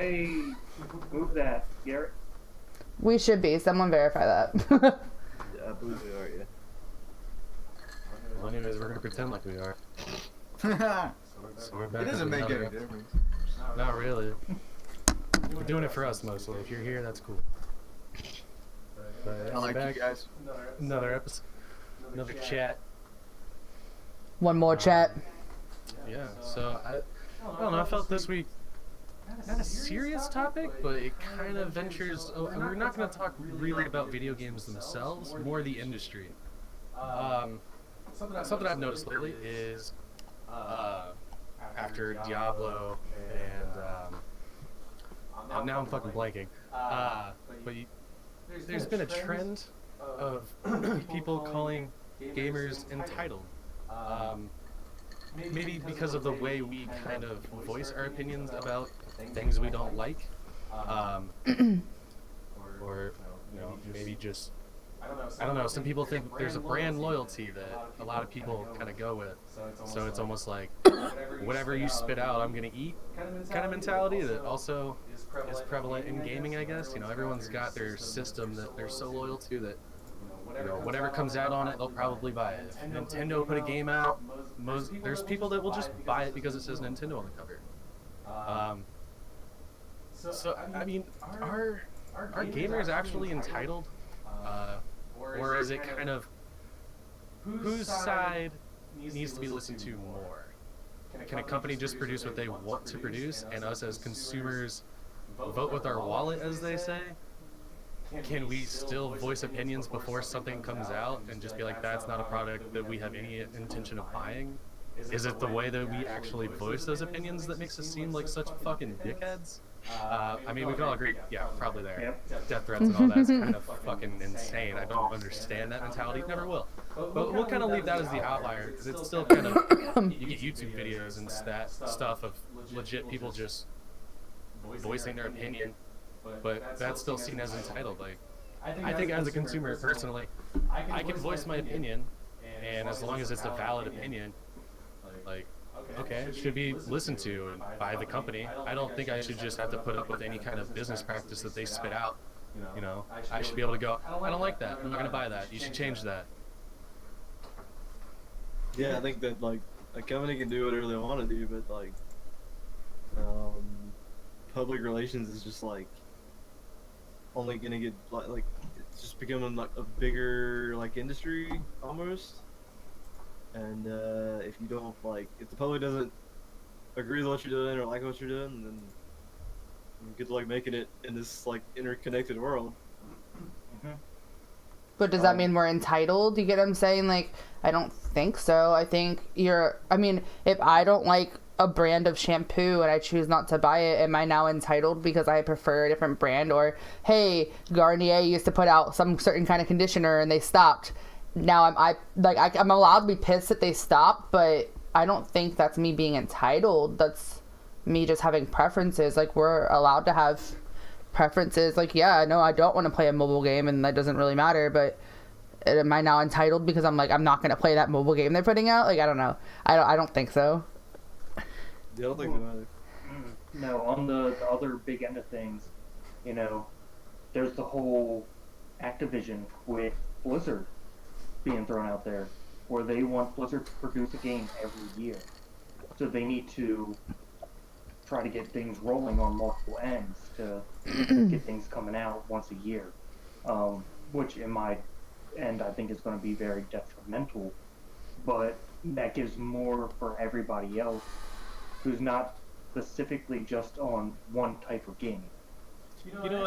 Hey, move that, Garrett. We should be. Someone verify that. Yeah, I believe we are, yeah. Well, anyways, we're gonna pretend like we are. So we're back It doesn't with make another any difference. Not really. We're doing it for us mostly. If you're here, that's cool. But I like back. you guys. Another episode. Another chat. One more chat. Yeah, so I don't know, I felt this week not a serious topic, but it kind of ventures. We're not going to talk really about video games themselves, more the industry. Something I've noticed lately is after Diablo and now I'm fucking blanking. But there's been a trend of people calling gamers entitled. Maybe because of the way we kind of voice our opinions about things we don't like, or maybe just I don't know. Some people think there's a brand loyalty that a lot of people kind of go with, so it's almost like whatever you spit out, I'm gonna eat kind of mentality that also is prevalent in gaming, I guess. Everyone's got their system that they're so loyal to that. Whatever comes out on it, they'll probably buy it. If Nintendo put a game out, there's people that will just buy it because it says Nintendo on the cover. So I mean, are gamers actually entitled, or is it kind of whose side needs to be listened to more? Can a company just produce what they want to produce, and us as consumers vote with our wallet, as they say? Can we still voice opinions before something comes out and just be like, that's not a product that we have any intention of buying? Is it the way that we actually voice those opinions that makes us seem like such fucking dickheads? I mean, we can all agree, yeah, probably there. Death threats and all that's kind of fucking insane. I don't understand that mentality, never will. But we'll kind of leave that as the outlier, because it's still kind of, you get YouTube videos and that stuff of legit people just voicing their opinion. But that's still seen as entitled. Like, I think as a consumer, personally, I can voice my opinion, and as long as it's a valid opinion, like, okay, it should be listened to by the company. I don't think I should just have to put up with any kind of business practice that they spit out. I should be able to go, I don't like that, I'm not gonna buy that, you should change that. Yeah, I think that, like, a company can do whatever they want to do, but, like, public relations is just, like, only gonna get like it's just becoming like a bigger like industry almost, and if you don't if the public doesn't agree with what you're doing or like what you're doing, then you get to like making it in this like interconnected world. But does that mean we're entitled? You get what I'm saying? Like, I don't think so. I think I mean, if I don't like a brand of shampoo and I choose not to buy it, am I now entitled because I prefer a different brand? Or, hey, Garnier used to put out some certain kind of conditioner and they stopped. Now I'm allowed to be pissed that they stopped, but I don't think that's me being entitled. That's me just having preferences. Like, we're allowed to have preferences. Like, yeah, no, I don't want to play a mobile game and that doesn't really matter, but am I now entitled because I'm not going to play that mobile game they're putting out? Like, I don't know. I don't think so. Yeah, I don't think so either. No, on the other big end of things, there's the whole Activision with Blizzard being thrown out there, where they want Blizzard to produce a game every year. So they need to try to get things rolling on multiple ends to get things coming out once a year, which in my end I think is going to be very detrimental, but that gives more for everybody else who's not specifically just on one type of game.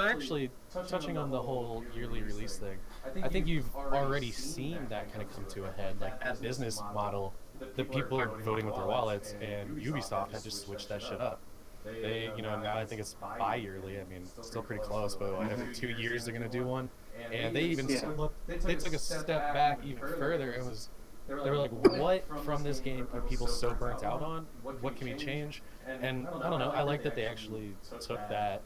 Actually, touching on the whole yearly release thing, I think you've already seen that kind of come to a head. Like, that business model, the people are voting with their wallets, and Ubisoft had just switched that shit up. They, now I think it's bi-yearly. I mean, still pretty close, but every 2 years they're going to do one. And they even they took a step back even further and they were like, what from this game are people so burnt out on? What can we change? And I don't know, I like that they actually took that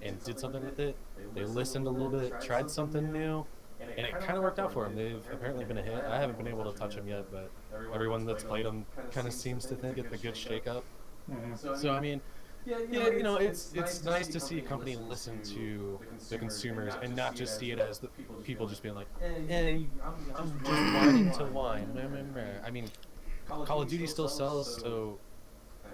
and did something with it. They listened a little bit, tried something new, and it kind of worked out for them. They've apparently been a hit. I haven't been able to touch them yet, but everyone that's played them kind of seems to think it's a good shake-up. So, I mean, Yeah, you know, it's nice to see a company listen to the consumers and not just see it as the people just being like, I'm just whining to whine. Meh, meh, meh. I mean, Call of Duty still sells, so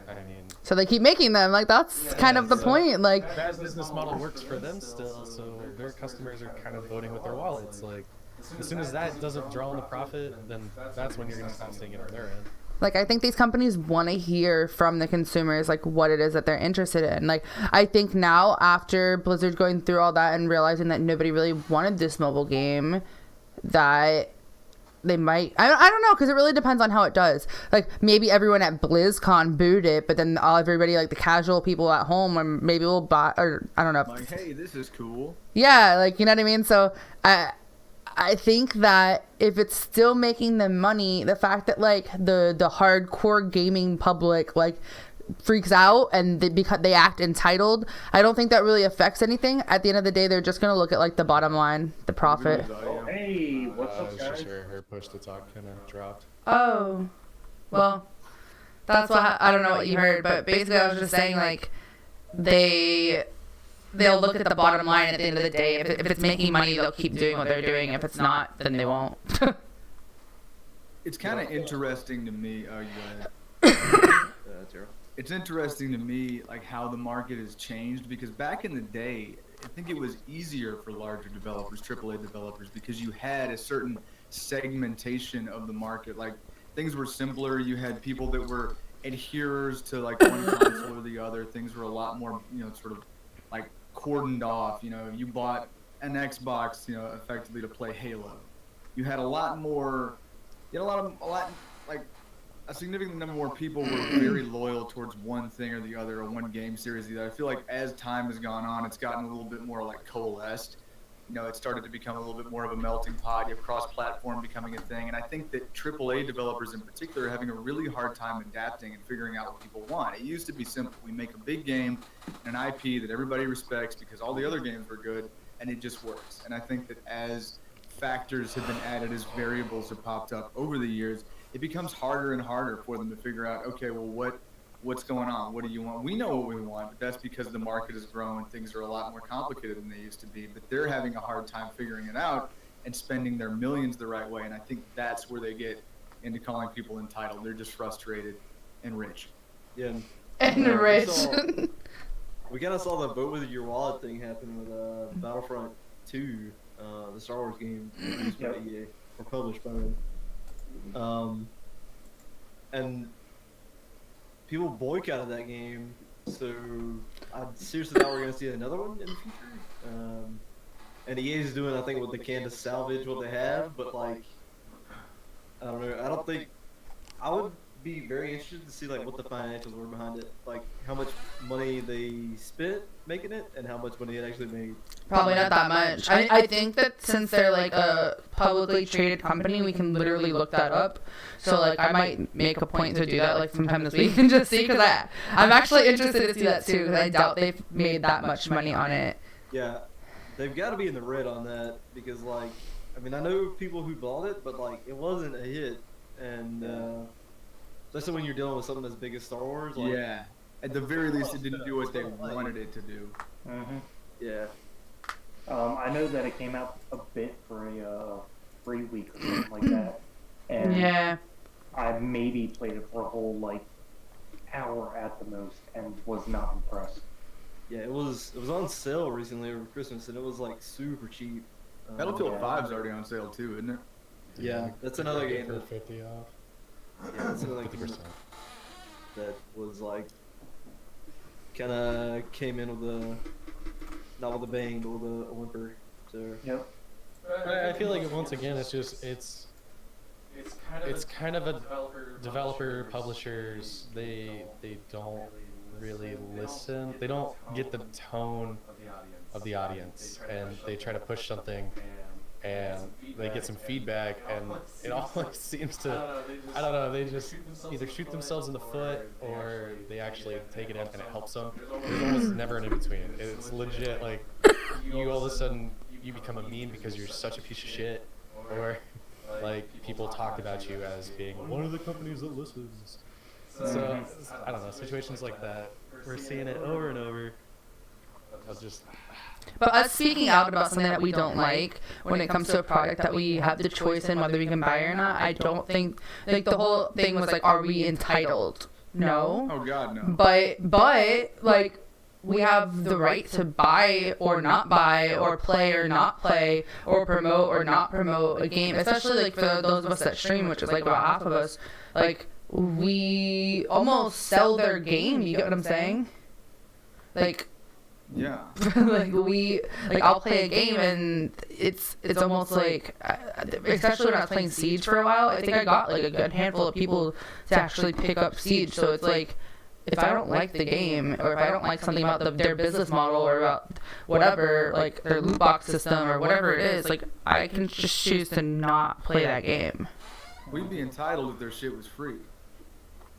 I mean, So they keep making them. Like, that's kind of the point. Like, that business model works for them still, so their customers are kind of voting with their wallets. Like, as soon as that doesn't draw in the profit, then that's when you're going to stop seeing it on their end. Like, I think these companies want to hear from the consumers, like, what it is that they're interested in. Like, I think now, after Blizzard going through all that and realizing that nobody really wanted this mobile game, that they might... I don't know, because it really depends on how it does. Like, maybe everyone at BlizzCon booed it, but then everybody, like, the casual people at home, or maybe will buy... Or, I don't know. Like, hey, this is cool. Yeah, like, you know what I mean? So, I think that if it's still making them money, the fact that like the hardcore gaming public like freaks out and because they act entitled, I don't think that really affects anything. At the end of the day, they're just gonna look at like the bottom line, the profit. Hey, what's up, It's guys? just her push to talk kind of dropped. Oh, well, that's what I don't know what you heard, but basically I was just saying like they'll look at the bottom line at the end of the day. If it's making money, they'll keep doing what they're doing. If it's not, then they won't. It's kind of interesting to me. Oh, you It's interesting to me, like how the market has changed, because back in the day, I think it was easier for larger developers, AAA developers, because you had a certain segmentation of the market. Like things were simpler. You had people that were adherers to like one console or the other. Things were a lot more, sort of like cordoned off. You bought an Xbox, effectively to play Halo. You had a lot more, a significant number more people were very loyal towards one thing or the other, or one game series or the other. I feel like as time has gone on, it's gotten a little bit more like coalesced. It started to become a little bit more of a melting pot. You have cross-platform becoming a thing, and I think that AAA developers in particular are having a really hard time adapting and figuring out what people want. It used to be simple. We make a big game and an IP that everybody respects because all the other games were good, and it just works. And I think that as factors have been added, as variables have popped up over the years, it becomes harder and harder for them to figure out, okay, well, what's going on? What do you want? We know what we want, but that's because the market has grown and things are a lot more complicated than they used to be. But they're having a hard time figuring it out and spending their millions the right way. And I think that's where they get into calling people entitled. They're just frustrated and rich. Yeah. And rich. We kind of saw the vote with your wallet thing happen with Battlefront 2, the Star Wars game produced by EA, or published by them. And people boycotted that game, so I seriously thought we were going to see another one in the future. And EA is doing, I think, what they can to salvage what they have, but like, I don't know. I don't think I would be very interested to see like what the financials were behind it, like how much money they spent making it and how much money it actually made. Probably not that much. I think that since they're like a publicly traded company, we can literally look that up. So like I might make a point to do that like sometime this week and just see, because I'm actually interested to see that too, because I doubt they've made that much money on it. Yeah, they've got to be in the red on that, because like, I mean, I know people who bought it, but like it wasn't a hit, and especially when you're dealing with something as big as Star Wars. Like, yeah, at the very least, it didn't do what they wanted it to do. Mm-hmm. Yeah. I know that it came out a bit for a free week or something like that, and Yeah. I maybe played it for a whole like hour at the most, and was not impressed. Yeah, it was on sale recently over Christmas, and it was like super cheap. Battlefield 5 is already on sale too, isn't it? Yeah, that's another game For that, 50 off. yeah, that's another game 50%. that was like kind of came in with a, not with a bang, but with a whimper. So Yep. I feel like once again, it's kind of a developer publishers. They don't really listen. They don't get the tone of the audience, and they try to push something, and they get some feedback, and it always seems to, I don't know, they just either shoot themselves in the foot or they actually take it in and it helps them. There's almost never an in-between. It's legit, like, you all of a sudden, you become a meme because you're such a piece of shit, or like people talk about you as being one of the companies that listens. So I don't know, situations like that, we're seeing it over and over. That's just. But us speaking out about something that we don't like when it comes to a product that we have the choice in whether we can buy or not, I don't think, like, the whole thing was like, are we entitled? No. Oh God, no. But like, we have the right to buy or not buy, or play or not play, or promote or not promote a game, especially like for those of us that stream, which is like about half of us. Like, we almost sell their game, you get what I'm saying? Like, Yeah. I'll play a game and it's almost like, especially when I was playing Siege for a while, I think I got like a good handful of people to actually pick up Siege. So it's like, if I don't like the game, or if I don't like something about their business model, or about whatever, like their loot box system or whatever it is, like, I can just choose to not play that game. We'd be entitled if their shit was free.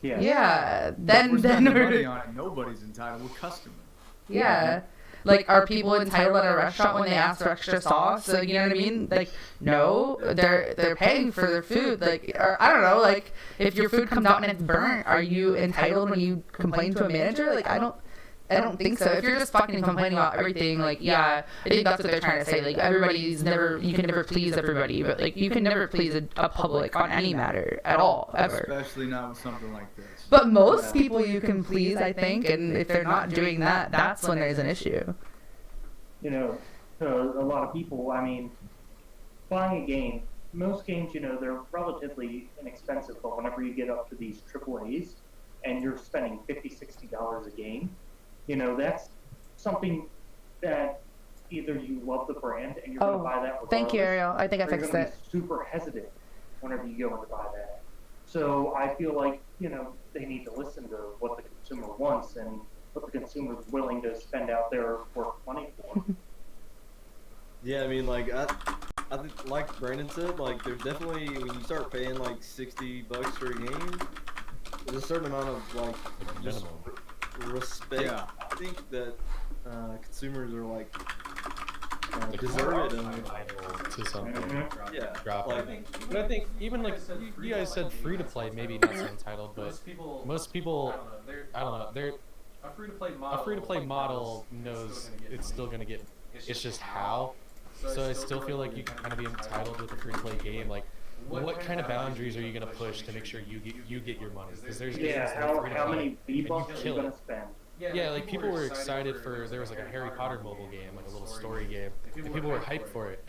Yeah. Yeah, We're then spending we're money on it. Nobody's entitled. We're customers. yeah. Like, are people entitled at a restaurant when they ask for extra sauce? Like, you know what I mean? Like, no, they're paying for their food. Like, or I don't know. Like, if your food comes out and it's burnt, are you entitled when you complain to a manager? Like, I don't think so. If you're just fucking complaining about everything, like, yeah, I think that's what they're trying to say. Like, you can never please everybody, but like, you can never please a public on any matter at all, ever. Especially not with something like this. But most people you can please, I think, and if they're not doing that, that's when there's an issue. You know, to a lot of people, I mean, buying a game, most games, you know, they're relatively inexpensive, but whenever you get up to these AAAs and you're spending $50, $60 a game, you know, that's something that either you love the brand and you're going to buy that regardless. Thank you, Ariel. I think I or you're fixed gonna it. be super hesitant whenever you go in to buy that. So I feel like, you know, they need to listen to what the consumer wants and what the consumer is willing to spend out their work money for. Yeah, I mean, like, I think, like Brandon said, like, there's definitely, when you start paying like $60 for a game, there's a certain amount of like just respect. Yeah. I think that consumers are like deserve it. To something. Mhm. Yeah, Drop like, it. But I think even like you guys said, free to play, maybe not so entitled, but most people, I don't know, they're a free to play model knows it's still gonna get. It's just how. So I still feel like you can kind of be entitled with a free to play game. Like, what kind of boundaries are you gonna push to make sure you get your money? Because there's games Yeah, that are free to how play, many and you V-Bucks are you kill going it. to spend? Yeah, like people were excited for, there was like a Harry Potter mobile game, like a little story game, and people were hyped for it.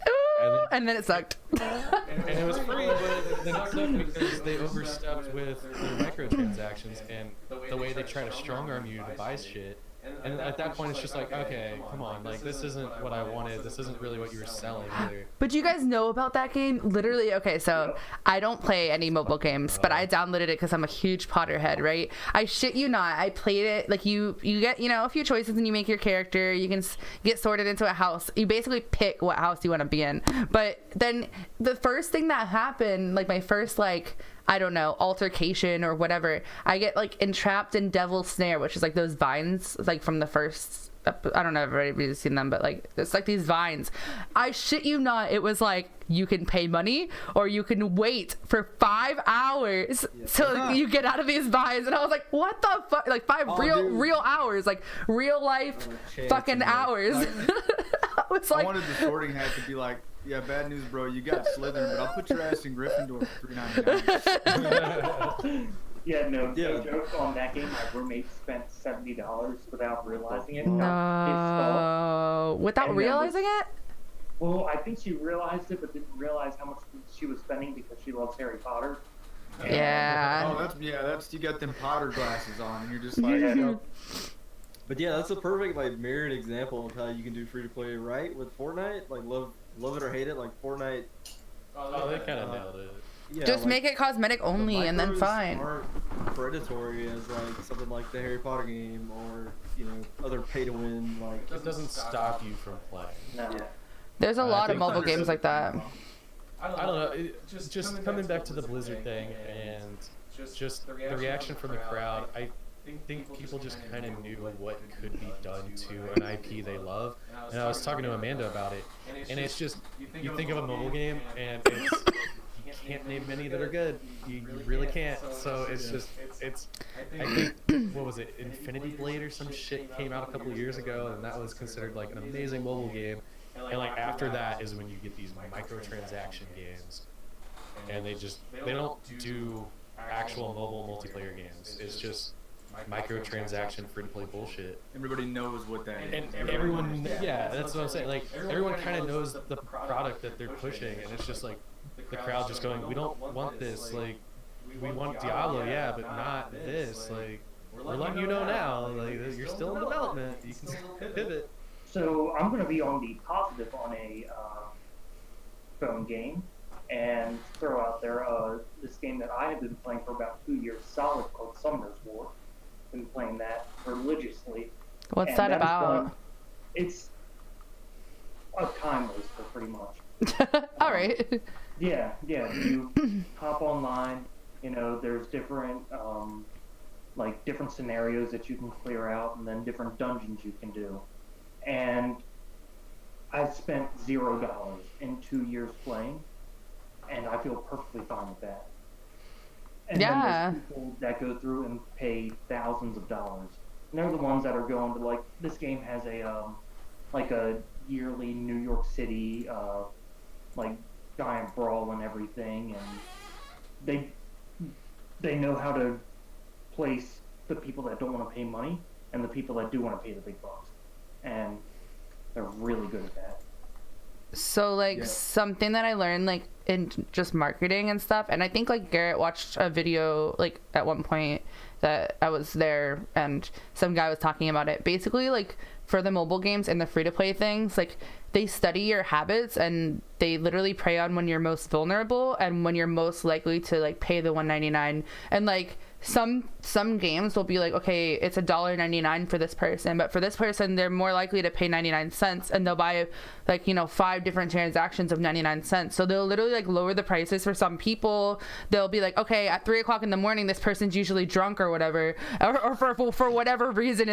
And then it sucked. And it was free, but then it sucked because they overstepped with their microtransactions and the way they try to strong arm you to buy shit. And at that point, it's just like, okay, come on, like, this isn't what I wanted. This isn't really what you were selling either. But you guys know about that game? Literally, okay, so I don't play any mobile games, but I downloaded it because I'm a huge Potterhead, right? I shit you not. I played it, like, you get, you know, a few choices and you make your character. You can get sorted into a house. You basically pick what house you want to be in. But then the first thing that happened, like, my first, like, I don't know, altercation or whatever, I get like entrapped in Devil's Snare, which is like those vines, like from the first, I don't know if everybody's seen them, but like it's like these vines. I shit you not, it was like, you can pay money or you can wait for 5 hours till you get out of these vines. And I was like, what the fuck? Like real hours, like real life fucking hours. I was like, I wanted the sorting hat to be like, yeah, bad news, bro. You got Slytherin, but I'll put your ass in Gryffindor for $3.99. Yeah, no joke on that game. My roommate spent $70 without realizing it. Got no, without And realizing it? Well, I think she realized it, but didn't realize how much she was spending because she loves Harry Potter. Yeah. Oh, that's you got them Potter glasses on, and you're just like, Yeah. but yeah, that's a perfect like mirrored example of how you can do free to play right with Fortnite. Like love it or hate it, like Fortnite. Oh, they kind of nailed it. Yeah, Just like, make it cosmetic only and then micros fine. aren't predatory as like something like the Harry Potter game or other pay to win like. It doesn't stop you from playing. No. Yeah. There's a I lot of think mobile there's- games like that. I don't know. Just coming back to the Blizzard thing and just the reaction from the crowd, I think people just kind of knew what could be done to an IP they love. And I was talking to Amanda about it, and it's just, you think of a mobile game, and it's, you can't name many that are good. You really can't. So it's just I think what was it, Infinity Blade or some shit came out a couple of years ago, and that was considered like an amazing mobile game. And like after that is when you get these microtransaction games, and they don't do actual mobile multiplayer games. It's just microtransaction free-to-play bullshit. Everybody knows what that is. And everyone, yeah, that's what I'm saying. Like everyone kind of knows the product that they're pushing, and it's just like the crowd just going, we don't want this. Like we want Diablo, yeah, but not this. Like we're letting you know now. Like you're still in development. You can still pivot. So I'm going to be on the positive on a phone game, and throw out there this game that I have been playing for about 2 years solid called Summoner's War. Been playing that religiously. What's and that is about? fun. It's a time waster, pretty much. All right. Yeah. You hop online. You know, there's different different scenarios that you can clear out, and then different dungeons you can do. And I spent $0 in 2 years playing, and I feel perfectly fine with that. And then there's people that go through and pay thousands of dollars. And they're the ones that are going to, like, this game has a yearly New York City giant brawl and everything, and they know how to place the people that don't want to pay money and the people that do want to pay the big bucks, and they're really good at that. So something that I learned like in just marketing and stuff, and I think like Garrett watched a video like at one point that I was there and some guy was talking about it. Basically, like for the mobile games and the free-to-play things, like they study your habits and they literally prey on when you're most vulnerable and when you're most likely to like pay the $1.99. And like some games will be like, okay, it's $1.99 for this person, but for this person they're more likely to pay 99 cents, and they'll buy like 5 different transactions of 99 cents. So they'll literally like lower the prices for some people. They'll be like, okay, at 3 o'clock in the morning this person's usually drunk or whatever, or for whatever reason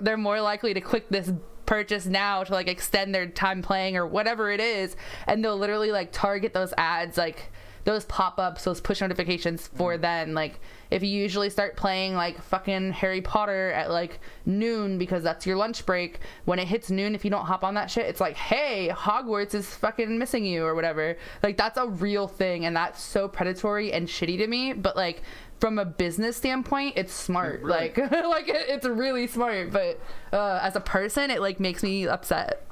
they're more likely to click this purchase now to like extend their time playing or whatever it is, and they'll literally like target those ads, like those pop-ups, those push notifications for then. Like if you usually start playing like fucking Harry Potter at like noon because that's your lunch break, when it hits noon, if you don't hop on that shit, it's like, hey, Hogwarts is fucking missing you or whatever. Like that's a real thing, and that's so predatory and shitty to me. But like from a business standpoint, it's smart. Right. Like it's really smart, but as a person it like makes me upset.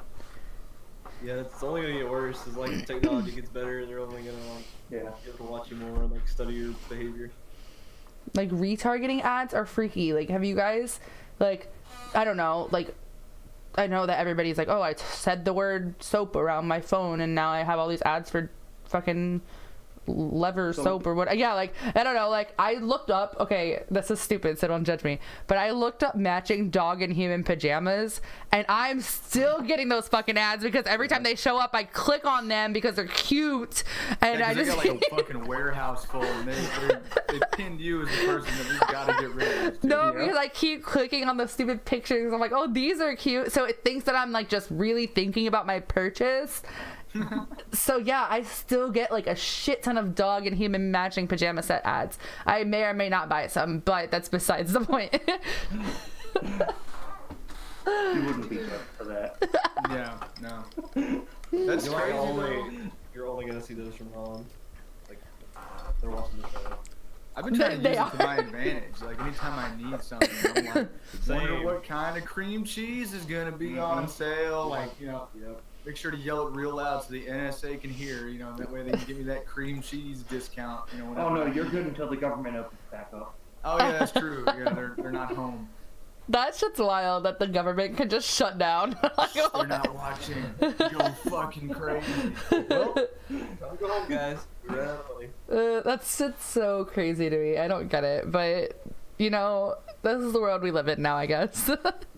Yeah, it's only gonna get worse as like the technology gets better, and they're only gonna be able to watch you more and like study your behavior. Like retargeting ads are freaky. Like have you guys like, I don't know, like I know that everybody's like, oh, I said the word soap around my phone and now I have all these ads for fucking lever soap or what. Yeah, like I don't know, like I looked up, okay, this is stupid so don't judge me, but I looked up matching dog and human pajamas, and I'm still getting those fucking ads because every time they show up I click on them because they're cute, and I just got like a fucking warehouse full, and they pinned you as the person that we've got to get rid of. No, because I keep clicking on the stupid pictures. I'm like, oh, these are cute, so it thinks that I'm like just really thinking about my purchase. So yeah, I still get like a shit ton of dog and human matching pajama set ads. I may or may not buy some, but that's besides the point. You wouldn't be good for that. Yeah, no. That's You're crazy. you're only gonna see those from Holland. Like they're watching the show. I've been trying to use it to my advantage. Like anytime I need something, I'm like, wonder what kind of cream cheese is gonna be on sale. Like, make sure to yell it real loud so the NSA can hear. That way they can give me that cream cheese discount. Oh no, you're good until the government opens back up. Oh yeah, that's true. Yeah, they're not home. That shit's wild that the government can just shut down. They're not watching. Go fucking crazy. Well, time to go home, guys. That's just so crazy to me. I don't get it, but this is the world we live in now, I guess.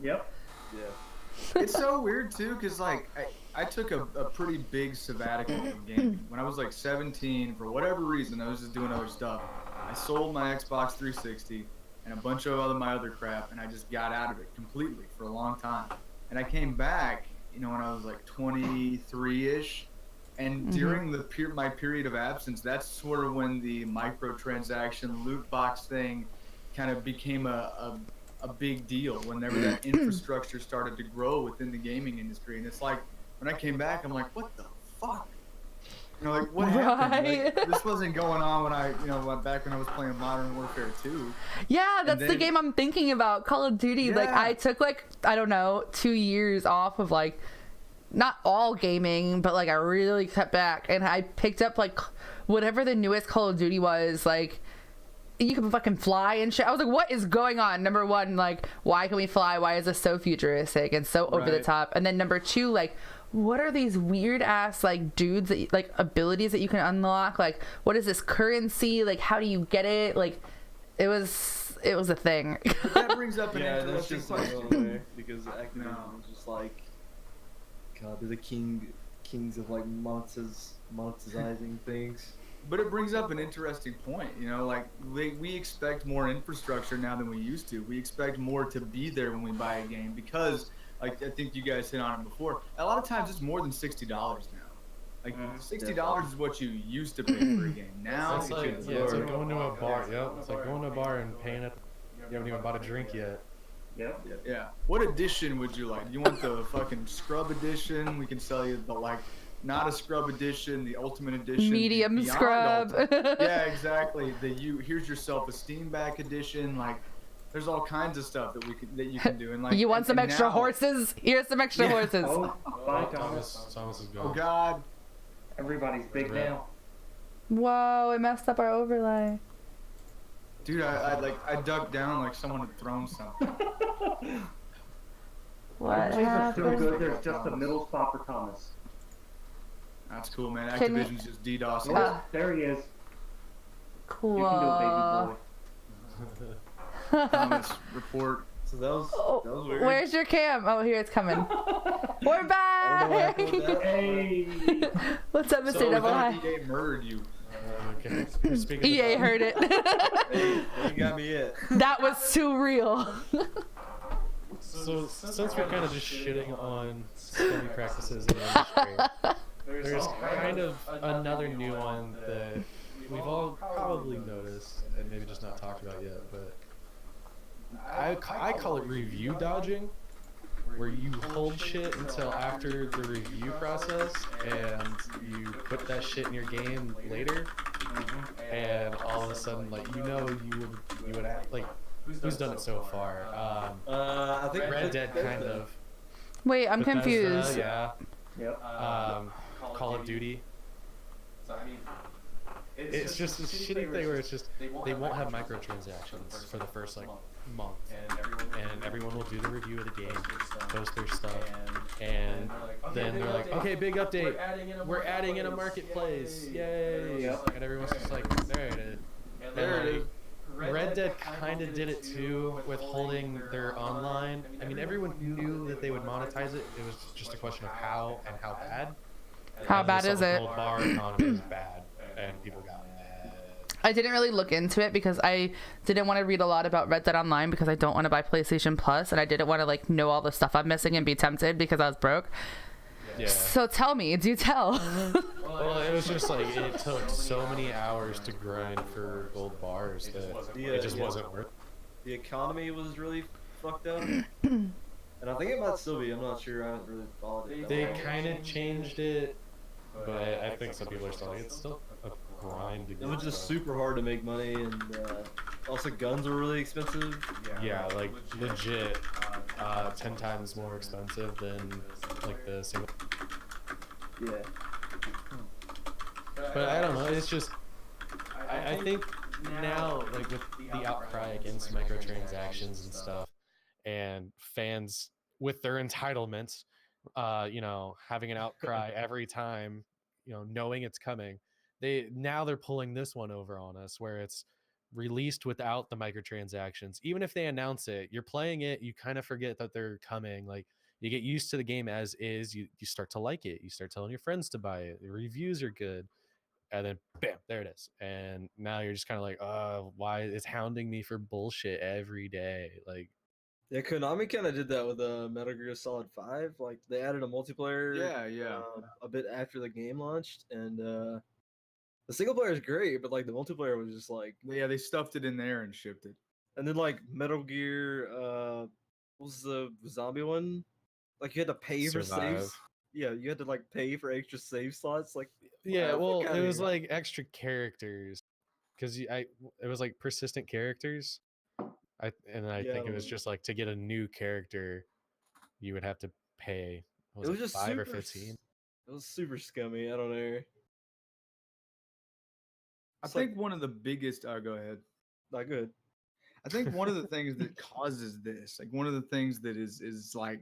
Yep. Yeah. It's so weird too, cause like I took a pretty big sabbatical from gaming when I was like 17. For whatever reason, I was just doing other stuff. I sold my Xbox 360 and a bunch of my other crap, and I just got out of it completely for a long time. And I came back, when I was like 23-ish, And during my period of absence, that's sort of when the microtransaction loot box thing kind of became a big deal. Whenever that infrastructure started to grow within the gaming industry, and it's like when I came back, I'm like, what the fuck? You know, like what happened? Like, this wasn't going on when back when I was playing Modern Warfare 2. Yeah, that's the game I'm thinking about, Call of Duty. Yeah. Like, I took, like, I don't know, 2 years off of, like, not all gaming, but, like, I really cut back. And I picked up, like, whatever the newest Call of Duty was, like, you can fucking fly and shit. I was like, what is going on? Number one, like, why can we fly? Why is this so futuristic and so over the top? And then number two, like, what are these weird ass like dudes that like abilities that you can unlock? Like, what is this currency? Like, how do you get it? Like, it was a thing. But that brings up an Yeah, that's interesting just question. way because Activision is just like, God, they're the kings of like monetizing things. But it brings up an interesting point, you know, like we expect more infrastructure now than we used to. We expect more to be there when we buy a game because, like, I think you guys hit on it before. A lot of times it's more than $60 now. Like $60 is what you used to pay for a game. Now It's like, it's it's like going to a bar. Yep, it's like going to a bar and paying it. You haven't even bought a drink yet. Yep. Yeah. What edition would you like? You want the fucking scrub edition? We can sell you the like not a scrub edition, the ultimate edition, Medium beyond scrub. ultimate. Yeah, exactly. Here's your self-esteem back edition. Like, there's all kinds of stuff that you can do. And like, You want some and extra now, horses? Here's some extra horses. Oh, bye, Thomas. Thomas is Oh gone. God. Everybody's big Right. now. Whoa, it messed up our overlay. Dude, I ducked down like someone had thrown something. What Everybody's so happened? good. There's just a middle spot for Thomas. That's cool, man. Can you- Activision's just DDoSing. Oh, there he is. Cool. You can do it, baby boy. Thomas, report. So that was weird. Where's your cam? Oh, here it's coming. We're I don't know why I back. pulled that. Hey. What's up, Mr. So Double without High? EA murdered you. Okay. Speaking of EA that, heard it. Hey, you got me it. That was too real. So since we're kind of just shitting on scummy practices in the industry, there's kind of another new one that we've all probably noticed and maybe just not talked about yet, but I call it review dodging, where you hold shit until after the review process and you put that shit in your game later, and all of a sudden, like, you would act like, who's done it so far? I think Red Dead kind of. Wait, I'm Bethesda, confused. Yeah. Yep. Call of Duty. It's just a shitty thing where it's just they won't have microtransactions for the first like month, and everyone will do the review of the game, post their stuff, and then they're like, okay, big update, we're adding in a marketplace, yay! Yep. And everyone's just like, there it is. There it is. Red Dead kind of did it too with holding their online. I mean, everyone knew that they would monetize it. It was just a question of how and how bad. How bad The is it? gold bar economy is bad, and people got mad. I didn't really look into it because I didn't want to read a lot about Red Dead Online because I don't want to buy PlayStation Plus, and I didn't want to like know all the stuff I'm missing and be tempted because I was broke. Yeah. So tell me, do tell. Well, it was just like it took so many hours to grind for gold bars that it just wasn't worth. The economy was really fucked up, and I think it might still be. I'm not sure. I haven't really followed it. They kind of changed it, but I think some people are still like, it's still a grind to It get was just stuff. super hard to make money, and also guns were really expensive. Yeah, like legit, 10 times more expensive than like the single. Yeah. But I don't know. It's just I think now, like with the outcry against microtransactions and stuff, and fans with their entitlements, having an outcry every time, knowing it's coming, they're pulling this one over on us, where it's released without the microtransactions. Even if they announce it, you're playing it, you kind of forget that they're coming. Like, you get used to the game as is, you start to like it, you start telling your friends to buy it, the reviews are good, and then bam, there it is. And now you're just kind of like, why is hounding me for bullshit every day? Like, Yeah, Konami kind of did that with Metal Gear Solid 5. Like they added a multiplayer. Yeah. A bit after the game launched, and the single player is great, but like the multiplayer was just like. Yeah, they stuffed it in there and shipped it. And then like Metal Gear, what was the zombie one? Like you had to pay for Survive. saves. Yeah, you had to like pay for extra save slots. Like Yeah, fuck well, outta it was here. like extra characters, because it was like persistent characters. I Yeah, think I it was don't just like to get a new character, you would have to pay. What it was was just 5 or super. 15? It was super scummy. I don't know. I It's think like one of the biggest. Go ahead. not good. I think one of the things that causes this, like one of the things that is like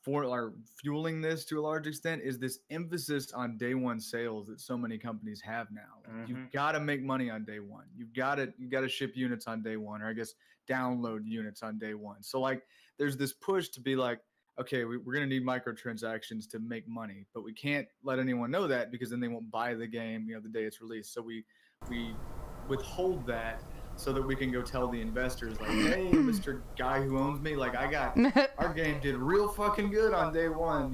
for like fueling this to a large extent, is this emphasis on day one sales that so many companies have now. Like you've got to make money on day one. You got to ship units on day one, or I guess download units on day one. So like there's this push to be like, okay, we're going to need microtransactions to make money, but we can't let anyone know that because then they won't buy the game, the day it's released. So we withhold that so that we can go tell the investors, like, hey, Mr. Guy who owns me, like, our game did real fucking good on day one,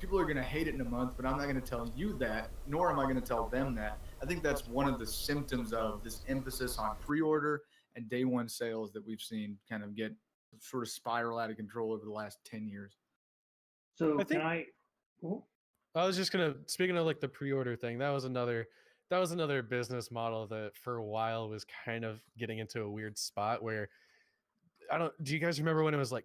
People are going to hate it in a month, but I'm not going to tell you that, nor am I going to tell them that. I think that's one of the symptoms of this emphasis on pre-order and day one sales that we've seen kind of get sort of spiral out of control over the last 10 years. So I think- I was just gonna, speaking of like the pre-order thing, that was another business model that for a while was kind of getting into a weird spot where do you guys remember when it was like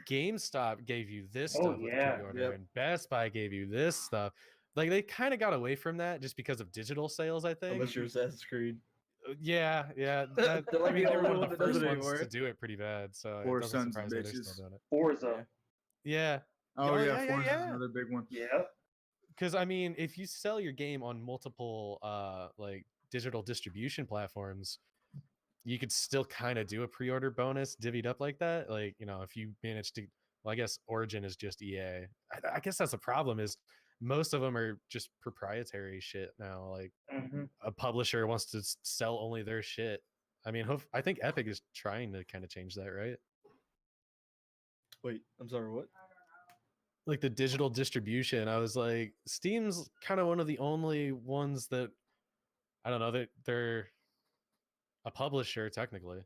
GameStop gave you this stuff with pre-order and Best Buy gave you this stuff? Like they kind of got away from that just because of digital sales, I think. Unless you're Assassin's Creed. Yeah. They're like I mean, the they were only one of one the that does first it ones anymore. to do it pretty bad, so Poor it doesn't sons surprise of me they're bitches. still doing it. Forza. Yeah. Oh, yeah, yeah, Forza's yeah. another big one. Yeah. Because I mean, if you sell your game on multiple like digital distribution platforms, you could still kind of do a pre-order bonus divvied up like that. Like, if you manage to, well, I guess Origin is just EA. I guess that's a problem, is most of them are just proprietary shit now. Like a publisher wants to sell only their shit. I mean, I think Epic is trying to kind of change that, right? Wait, I'm sorry, what? Like the digital distribution, I was like, Steam's kind of one of the only ones that, I don't know, that they're a publisher technically,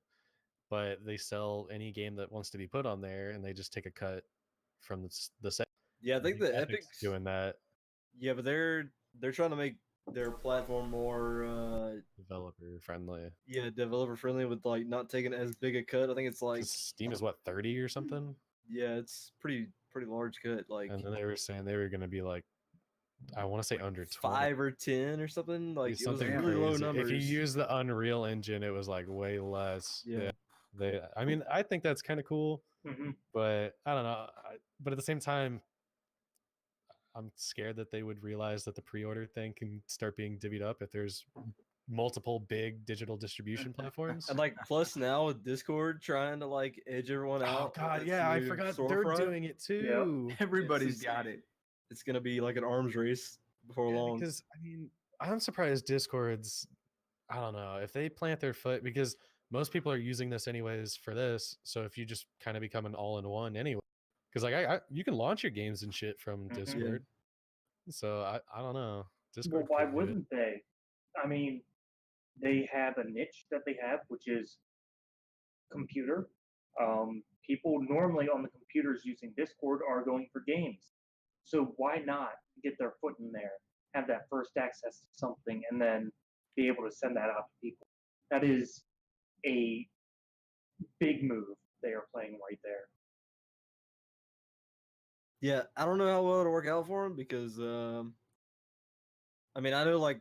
but they sell any game that wants to be put on there, and they just take a cut from the sale. Yeah, I think the Epic's doing that. Yeah, but they're trying to make their platform more Developer friendly. Yeah, developer friendly with like not taking as big a cut. I think it's like Steam is what, 30 or something? Yeah, it's pretty large cut. Like, and then they were saying they were going to be like, I want to say under 20. 5 or 10 or something. Like something it was really crazy. low numbers. If you use the Unreal Engine, it was like way less. Yeah. I mean, I think that's kind of cool, but I don't know. But at the same time, I'm scared that they would realize that the pre-order thing can start being divvied up if there's multiple big digital distribution platforms. And like plus now with Discord trying to like edge everyone out. Oh god, yeah, I forgot they're doing it too. Yep. Everybody's got it. It's gonna be like an arms race before long. Because I mean, I'm surprised Discord's, I don't know, if they plant their foot, because most people are using this anyways for this. So if you just kind of become an all-in-one anyway, because like you can launch your games and shit from Discord. So I don't know. Discord. Well, why wouldn't they? I mean, they have a niche that they have, which is computer. People normally on the computers using Discord are going for games. So why not get their foot in there, have that first access to something, and then be able to send that out to people? That is a big move they are playing right there. Yeah, I don't know how well it'll work out for them because, I mean, I know like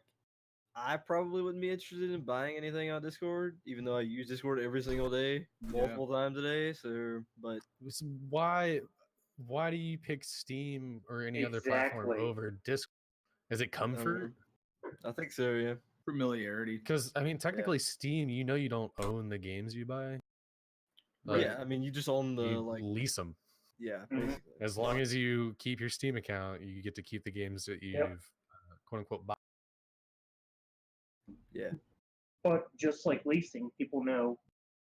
I probably wouldn't be interested in buying anything on Discord, even though I use Discord every single day, multiple times a day. So, but why do you pick Steam or any other platform over Discord? Is it comfort? I think so, yeah. Familiarity. Because I mean, technically, Steam, you don't own the games you buy. Like, yeah, I mean, you just own the like lease them. Yeah, basically. As long as you keep your Steam account, you get to keep the games that you've quote unquote bought. Yeah. But just like leasing, people know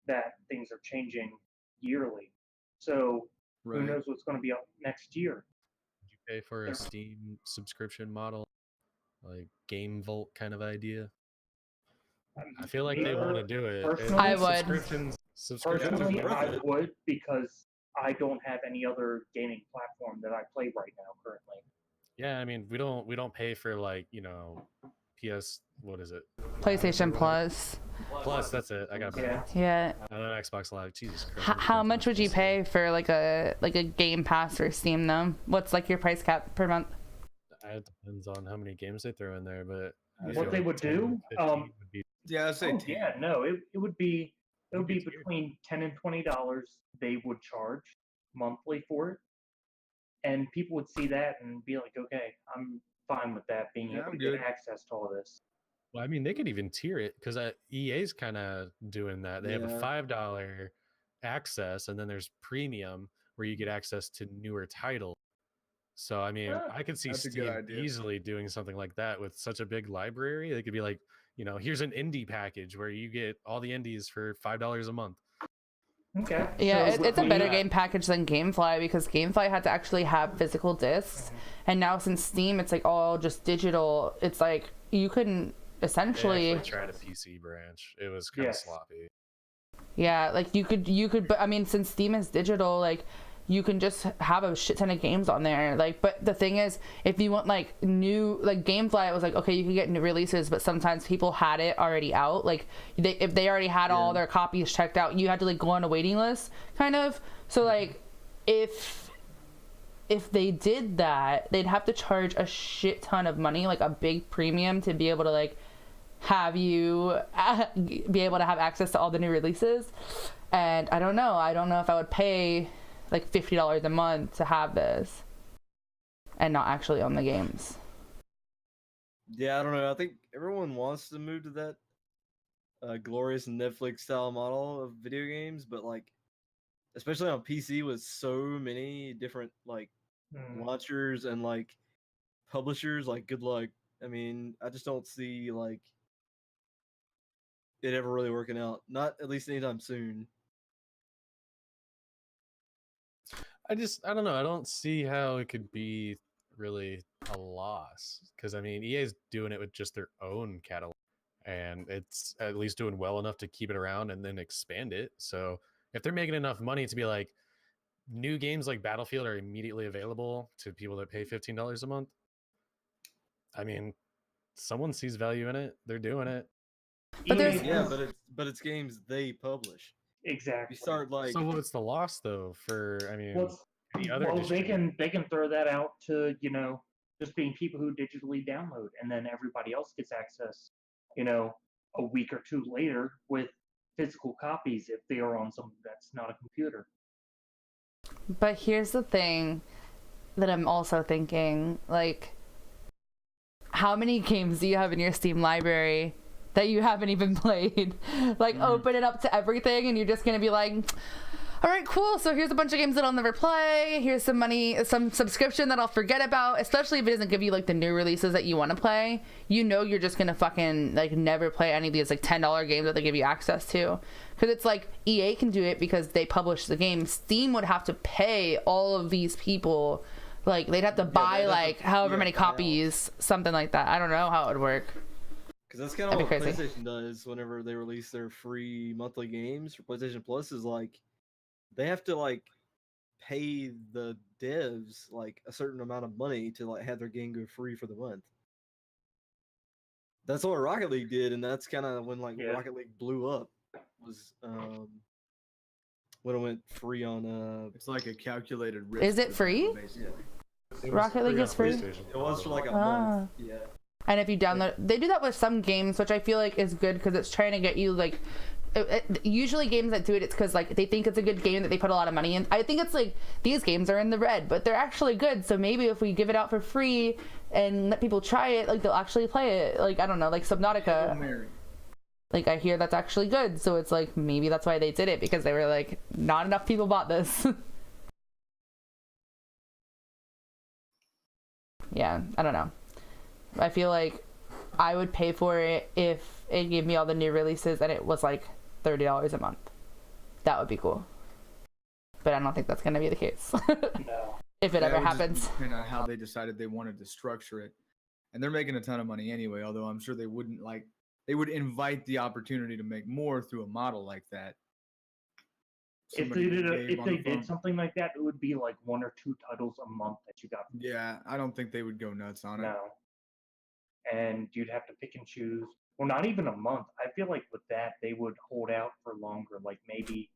that things are changing yearly. So who Right. knows what's going to be up next year? Would you pay for a Steam subscription model, like Game Vault kind of idea? I feel like they want to do it. Personally, I would. Subscriptions are Personally, worth I it. would, because I don't have any other gaming platform that I play right now currently. Yeah, I mean, we don't pay for, like, PS, what is it? PlayStation Plus. Plus, that's it. I got Yeah. Yeah. and then Xbox Live. Jesus Christ. How much would you pay for like a Game Pass for Steam though? What's like your price cap per month? It depends on how many games they throw in there, but I What feel they like would 10 do, 15 would be Yeah, I'd say Oh 10. yeah, no, it would be Maybe tiered. between $10 and $20 they would charge monthly for it, and people would see that and be like, okay, I'm fine with that, being Yeah, able I'm to good. get access to all this. Well, I mean, they could even tier it because EA's kind of doing that. They have a Yeah. $5 access, and then there's premium where you get access to newer titles. So, I mean, I could see That's a good Steam idea. easily doing something like that with such a big library. They could be like, here's an indie package where you get all the indies for $5 a month. Okay. Yeah, so it's a would better we- game package than GameFly because GameFly had to actually have physical discs, and now since Steam, it's like all just digital. It's like you couldn't They essentially. actually tried a PC branch. It was kind of Yes. sloppy. Yeah, like you could, but I mean, since Steam is digital, like you can just have a shit ton of games on there. Like, but the thing is, if you want like new, like GameFly, it was like, okay, you can get new releases, but sometimes people had it already out. Like, if they already had all their copies checked out, you had to like go on a waiting list, kind of. So like, if they did that, they'd have to charge a shit ton of money, like a big premium, to be able to like have you be able to have access to all the new releases. And I don't know if I would pay like $50 a month to have this and not actually own the games. Yeah, I don't know. I think everyone wants to move to that glorious Netflix style model of video games, but like, especially on PC with so many different like launchers and like publishers, like good luck. I mean, I just don't see like it ever really working out. Not at least anytime soon. I don't know. I don't see how it could be really a loss because I mean, EA's doing it with just their own catalog, and it's at least doing well enough to keep it around and then expand it. So if they're making enough money to be like, new games like Battlefield are immediately available to people that pay $15 a month, I mean, someone sees value in it. They're doing it. But there's- Yeah, but it's games they publish. exactly. You start like So what's the loss though? For I mean, Well, the other they can throw that out to just being people who digitally download, and then everybody else gets access, a week or two later with physical copies if they are on something that's not a computer. But here's the thing that I'm also thinking, like, how many games do you have in your Steam library that you haven't even played? Like, open it up to everything and you're just gonna be like, all right, cool, so here's a bunch of games that I'll never play, here's some money, some subscription that I'll forget about, especially if it doesn't give you like the new releases that you want to play. You're just gonna fucking like never play any of these like $10 games that they give you access to, because it's like EA can do it because they publish the game. Steam would have to pay all of these people, like they'd have to buy like however many copies, something like that. I don't know how it would work. because that's kind of That'd what be crazy. PlayStation does whenever they release their free monthly games for PlayStation Plus. Is like they have to like pay the devs like a certain amount of money to like have their game go free for the month. That's what Rocket League did, and that's kind of when like Yeah. Rocket League blew up. Was when it went free on It's like a calculated risk. Is it for them, free? basically. Rocket League is free? it was for like a Ah. month. Yeah. And if you download, they do that with some games, which I feel like is good because it's trying to get you like. Usually games that do it, it's because like they think it's a good game that they put a lot of money in. I think it's like these games are in the red, but they're actually good. So maybe if we give it out for free and let people try it, like they'll actually play it. Like I don't know, like Subnautica. Mary. Like I hear that's actually good. So it's like maybe that's why they did it, because they were like not enough people bought this. Yeah, I don't know. I feel like I would pay for it if it gave me all the new releases and it was like $30 a month. That would be cool. but I don't think that's going to be the case. No. If it Yeah, ever would just happens. depend on how they decided they wanted to structure it. And they're making a ton of money anyway, although I'm sure they wouldn't they would invite the opportunity to make more through a model like that. If Somebody they on the did phone. something like that, it would be like 1 or 2 titles a month that you got. Yeah, I don't think they would go nuts on it. No. And you'd have to pick and choose. Well, not even a month. I feel like with that, they would hold out for longer, like maybe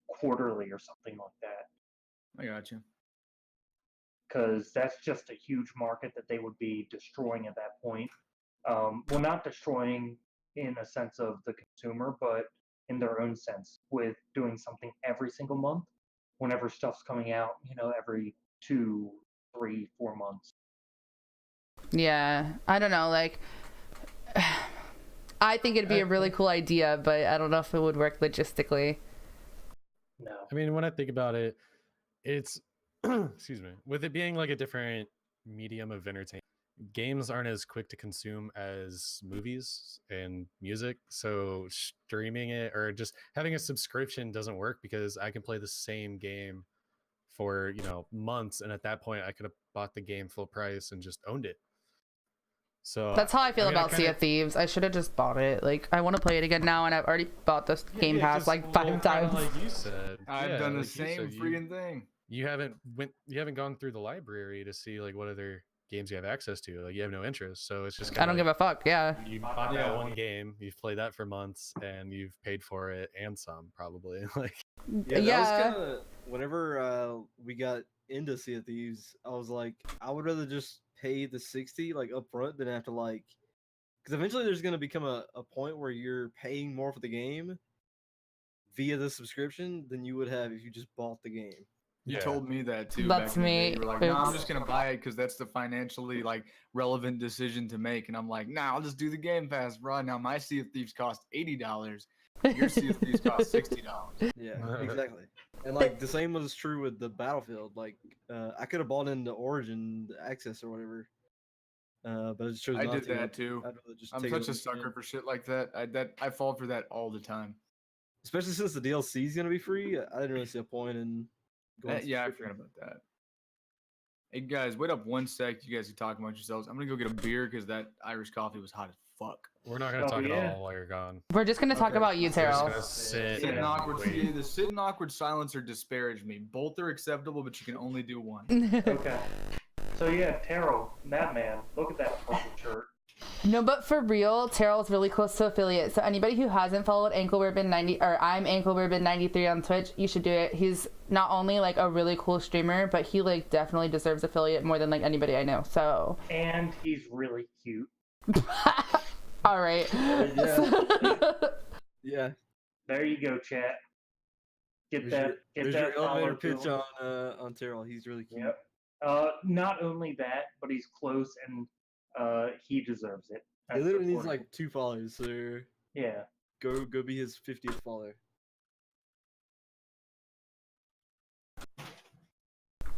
quarterly or something like that. I got you. Because that's just a huge market that they would be destroying at that point. Well, not destroying in a sense of the consumer, but in their own sense with doing something every single month whenever stuff's coming out, every 2, 3, 4 months. Yeah, I don't know, like I think it'd be a really cool idea, but I don't know if it would work logistically. No. I mean, when I think about it, it's excuse me, with it being like a different medium of entertainment, games aren't as quick to consume as movies and music, so streaming it or just having a subscription doesn't work because I can play the same game for months, and at that point I could have bought the game full price and just owned it. So That's how I feel about I Sea of Thieves. I should have just bought it. Like, I want to play it again now, and I've already bought this Game Pass like 5 times. Like you said, I've done the like you same said, freaking thing. You haven't gone through the library to see like what other games you have access to. Like, you have no interest, so it's just I don't give a fuck. Yeah. You bought that one game, you've played that for months, and you've paid for it and some probably. Like, Yeah, Yeah. that was kinda, whenever we got into Sea of Thieves, I was like, I would rather just pay the 60 like up front than have to like, because eventually there's gonna become a point where you're paying more for the game via the subscription than you would have if you just bought the game. You told me that too. That's back in the day. me. You were like, "No, I'm Oops. just gonna buy it because that's the financially relevant decision to make." And I'm like, "Nah, I'll just do the Game Pass, bro." Now my Sea of Thieves cost $80. Your Sea of Thieves cost $60. Yeah, exactly. And like the same was true with the Battlefield. Like, I could have bought into Origin Access or whatever, but I just chose I not did to. that too. I'd rather just I'm take it such a with the sucker game. for shit like that. I fall for that all the time. Especially since the DLC is gonna be free. I didn't really see a point in going. Yeah, I subscription. forgot about that. Hey guys, wait up 1 sec. You guys are talking about yourselves. I'm gonna go get a beer because that Irish coffee was hot as fuck. we're not gonna Oh, talk at yeah. all while you're gone. We're just going to talk Okay. about you, We're just Terrell. gonna sit Sit and and awkward. wait. The sit and awkward silencer disparaged me. Both are acceptable, but you can only do one. Okay. So yeah, Taro, that man. Look at that purple shirt. No, but for real, Terrell's really close to affiliate. So anybody who hasn't followed Ankle Bourbon 90 or I'm Ankle Bourbon 93 on Twitch, you should do it. He's not only like a really cool streamer, but he like definitely deserves affiliate more than like anybody I know. So And he's really cute. all right. Yeah. There you go, chat. Get There's that your follow elevator to pitch him. on Terrell. He's really cute. Yep. Not only that, but he's close and he deserves it. He That's literally needs supporting. like 2 followers, so Yeah. go be his 50th follower.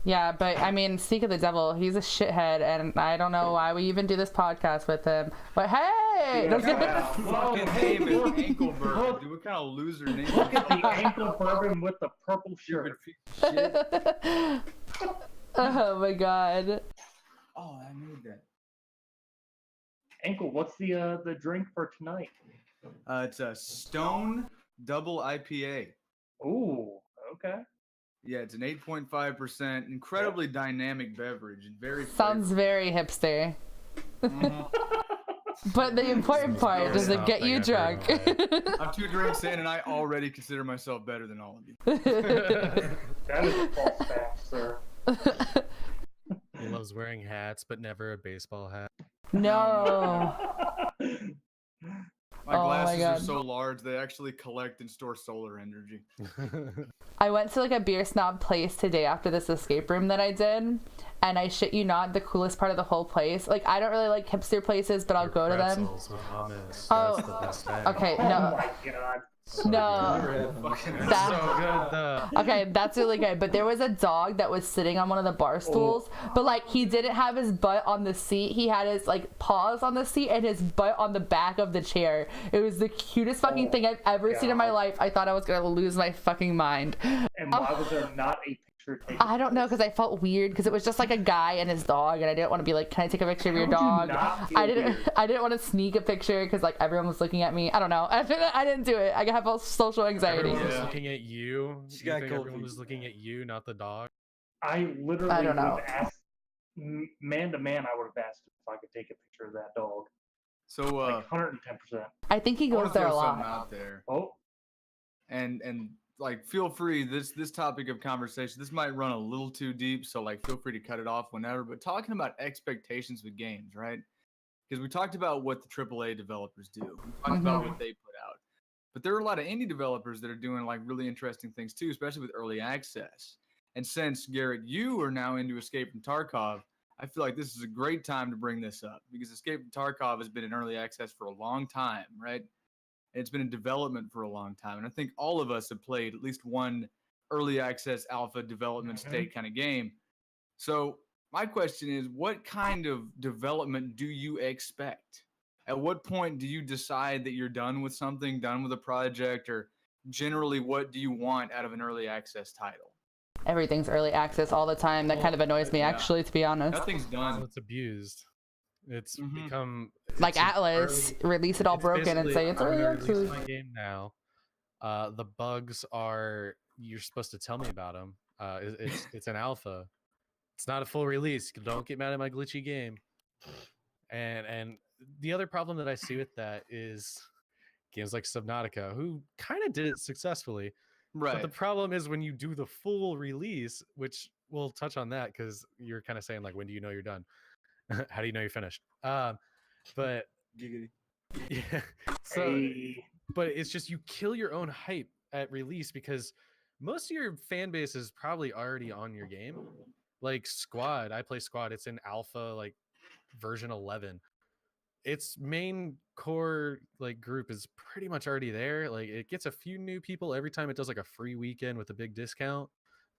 Yeah, but I mean, speak of the devil, he's a shithead, and I don't know why we even do this podcast with him. But hey, Yeah. don't get Fucking name is Ankle Bourbon. Dude, what kind of loser name is Look at the that? ankle bourbon with the purple Stupid shirt. piece of shit. Oh my god. Oh, I made that. Ankle, what's the drink for tonight? It's a Stone Double IPA. Ooh, okay. Yeah, it's an 8.5%, incredibly dynamic beverage and very Sounds very hipster. Mhm. But the important part, does it get you drunk? I'm 2 drinks in, and I already consider myself better than all of you. That is a false fact, sir. He loves wearing hats, but never a baseball hat. No. My Oh my glasses are God. so large, they actually collect and store solar energy. I went to like a beer snob place today after this escape room that I did, and I shit you not, the coolest part of the whole place. Like, I don't really like hipster places, but I'll go to them. Pretzels with hummus. Oh, That's the best thing. Okay, Oh no, my god. no. It's That- so good though. Okay, that's really good. But there was a dog that was sitting on one of the bar stools, but like he didn't have his butt on the seat. He had his like paws on the seat and his butt on the back of the chair. It was the cutest fucking thing I've ever seen in my God. life. I thought I was gonna lose my fucking mind. And And why was there not a picture taken? I don't know, because I felt weird because it was just like a guy and his dog, and I didn't want to be like, "Can I take a picture of your dog?" I didn't want to sneak a picture because like everyone was looking at me. I don't know. I didn't do it. I have social anxiety. Everyone was looking at you. She You got think cold everyone feet. was looking at you, not the dog? I literally I don't would know. have asked man to man. I would have asked if I could take a picture of that dog. So Like 110%. I think he I wanna goes there a throw something lot. out there, Oh, and like feel free. This topic of conversation, this might run a little too deep, so like feel free to cut it off whenever. But talking about expectations with games, right? Because we talked about what the AAA developers do. We talked about what they put out. But there are a lot of indie developers that are doing like really interesting things too, especially with early access. And since Garrett, you are now into Escape from Tarkov, I feel like this is a great time to bring this up because Escape from Tarkov has been in early access for a long time, right? It's been in development for a long time. And I think all of us have played at least one early access alpha development state kind of game. So my question is, what kind of development do you expect? At what point do you decide that you're done with something, done with a project, or generally what do you want out of an early access title? Everything's early access all the time. That kind of annoys me, actually, to be honest. Nothing's Well, done. it's abused. It's Mhm. become Like it's an Atlas, early- release it all it's broken and basically, say it's I'm early gonna release access. my game now. The bugs are you're supposed to tell me about them. It's an alpha. It's not a full release. Don't get mad at my glitchy game. And the other problem that I see with that is games like Subnautica, who kind of did it successfully. But Right. the problem is when you do the full release, which we'll touch on that because you're kind of saying like, when do you know you're done? How do you know you're finished? But Giggity. yeah, so hey. but it's just you kill your own hype at release because most of your fan base is probably already on your game. Like Squad, I play Squad. It's in alpha, like version 11. Its main core like group is pretty much already there. Like it gets a few new people every time it does like a free weekend with a big discount,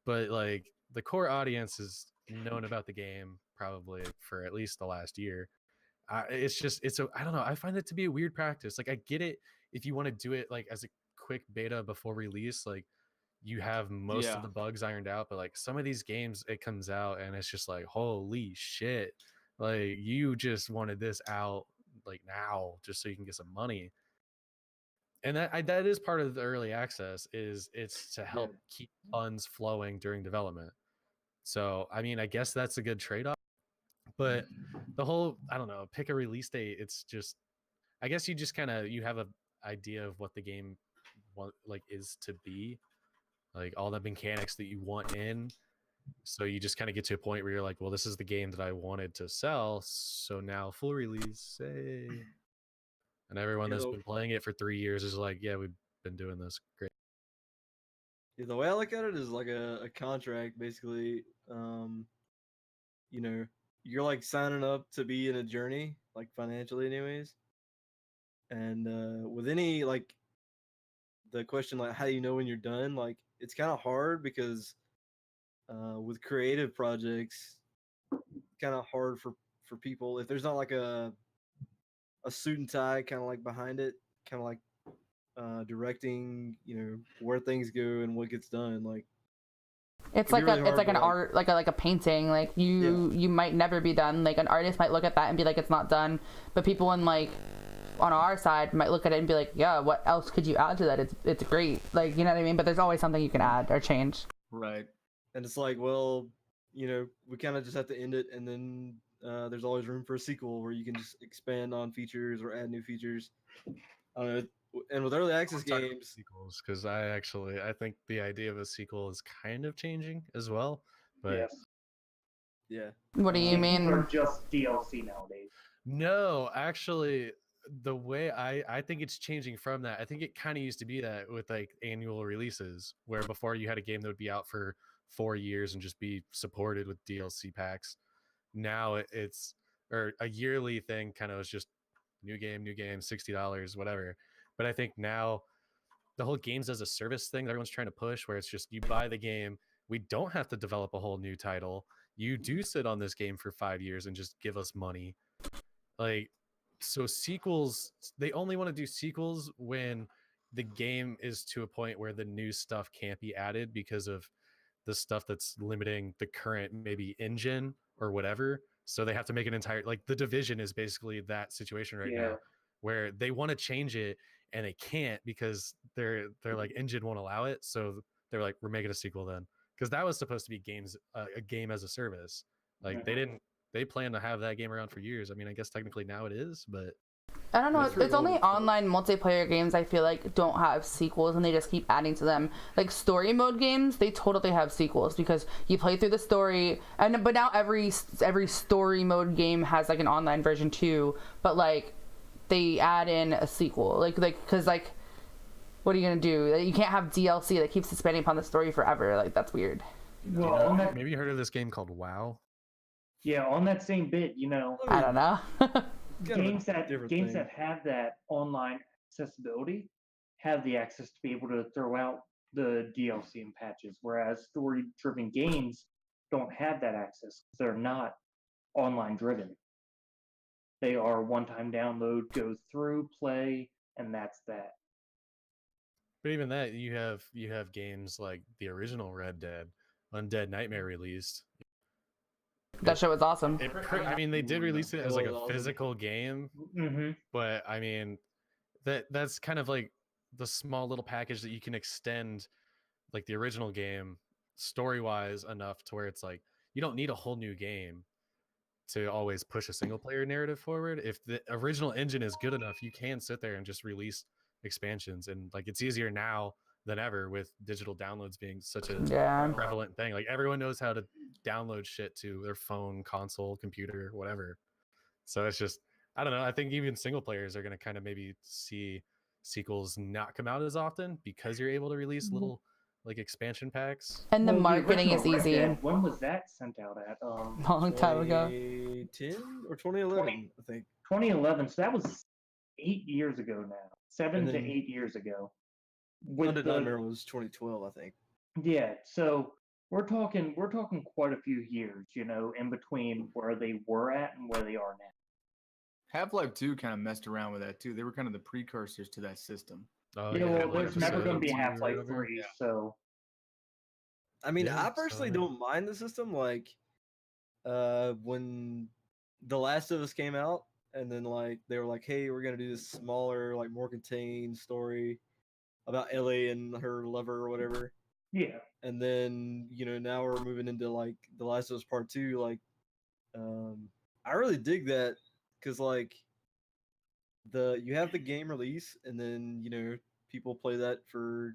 but like the core audience is known about the game probably for at least the last year. I don't know. I find it to be a weird practice. Like I get it if you want to do it like as a quick beta before release, like you have most of the bugs ironed out, but like some of these games it comes out and it's just like holy shit, like you just wanted this out like now just so you can get some money. And that is part of the early access, is it's to help keep funds flowing during development. So I mean, I guess that's a good trade-off, but the whole, I don't know, pick a release date, it's just, I guess you just kind of, you have a idea of what the game like is to be, like all the mechanics that you want in. So you just kind of get to a point where you're like, well, this is the game that I wanted to sell, so now full release, hey. And everyone that's been playing it for 3 years is like, yeah, we've been doing this, great. Yeah, the way I look at it is like a contract, basically. You know, you're like signing up to be in a journey, like financially, anyways. And with any like the question, like how do you know when you're done? Like it's kind of hard because with creative projects, kind of hard for people if there's not like a suit and tie kind of like behind it, kind of like directing, you know, where things go and what gets done. Like It's it'd like be really it's hard like to, an art, like a painting. Like you might never be done. Like an artist might look at that and be like, it's not done. But people in like on our side might look at it and be like, yeah, what else could you add to that? It's great. Like, you know what I mean? But there's always something you can add or change. Right. And it's like, well, you know, we kind of just have to end it, and then there's always room for a sequel where you can just expand on features or add new features. I don't know. And with early access games, Sequels, because I think the idea of a sequel is kind of changing as well. But Yes. yeah. What do you Sequels mean? are just DLC nowadays. no, actually, the way I think it's changing from that. I think it kind of used to be that with like annual releases, where before you had a game that would be out for 4 years and just be supported with DLC packs. Now it's, or a yearly thing, kind of is just new game, $60, whatever. But I think now the whole games as a service thing that everyone's trying to push, where it's just you buy the game, we don't have to develop a whole new title. You do sit on this game for 5 years and just give us money. Like, so sequels, they only want to do sequels when the game is to a point where the new stuff can't be added because of the stuff that's limiting the current maybe engine or whatever. So they have to make an entire, like, the Division is basically that situation right Yeah. now, where they want to change it and they can't because they're like, engine won't allow it. So they're like, we're making a sequel then, because that was supposed to be a game as a service. Like they plan to have that game around for years. I mean, I guess technically now it is, but I don't know. It's It's only revolving. online multiplayer games I feel like don't have sequels, and they just keep adding to them. Like story mode games, they totally have sequels because you play through the story, but now every story mode game has like an online version too. But like they add in a sequel, like because like what are you gonna do? You can't have DLC that keeps expanding upon the story forever. Like that's weird. Well, on that, maybe you heard of this game called WoW? yeah, on that same bit, you know, I don't know. games that thing. have that online accessibility have the access to be able to throw out the DLC and patches, whereas story-driven games don't have that access. They're not online driven. They are one-time download, go through, play, and that's that. But even that, you have games like the original Red Dead, Undead Nightmare released. That show was awesome. I mean, they did release it as like a Awesome. physical game, Mm-hmm. but I mean, that's kind of like the small little package that you can extend, like the original game, story-wise enough to where it's like you don't need a whole new game to always push a single-player narrative forward. If the original engine is good enough, you can sit there and just release expansions, and like it's easier now than ever with digital downloads being such a prevalent thing. Like everyone knows how to download shit to their phone, console, computer, whatever. So it's just, I don't know. I think even single players are going to kind of maybe see sequels not come out as often because you're able to release little like expansion packs. And the marketing is easy. When was that sent out at? Long time ago. 2010 or 2011, I think. 2011. So that was 8 years ago now. 7 to then 8 years ago. Undead Nightmare was 2012, I think. Yeah, so we're talking quite a few years, you know, in between where they were at and where they are now. Half-Life 2 kind of messed around with that too. They were kind of the precursors to that system. Oh, Yeah, well, there's like never going to be episode Half-Life two or 3, Yeah. so I mean, Yeah, I personally so- don't mind the system. Like, when The Last of Us came out, and then like they were like, "Hey, we're gonna do this smaller, like more contained story about Ellie and her lover or whatever." yeah. And then now we're moving into like The Last of Us Part 2. Like, I really dig that because like you have the game release, and then people play that for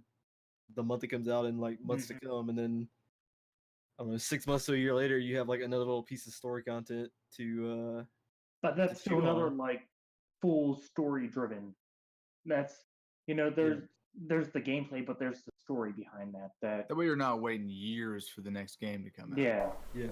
the month it comes out and like months to come, and then I don't know, 6 months to a year later, you have like another little piece of story content to But that's chew still another on. like full story driven. That's there's the gameplay, but there's the story behind that. That way you're not waiting years for the next game to come out. Yeah. Yeah.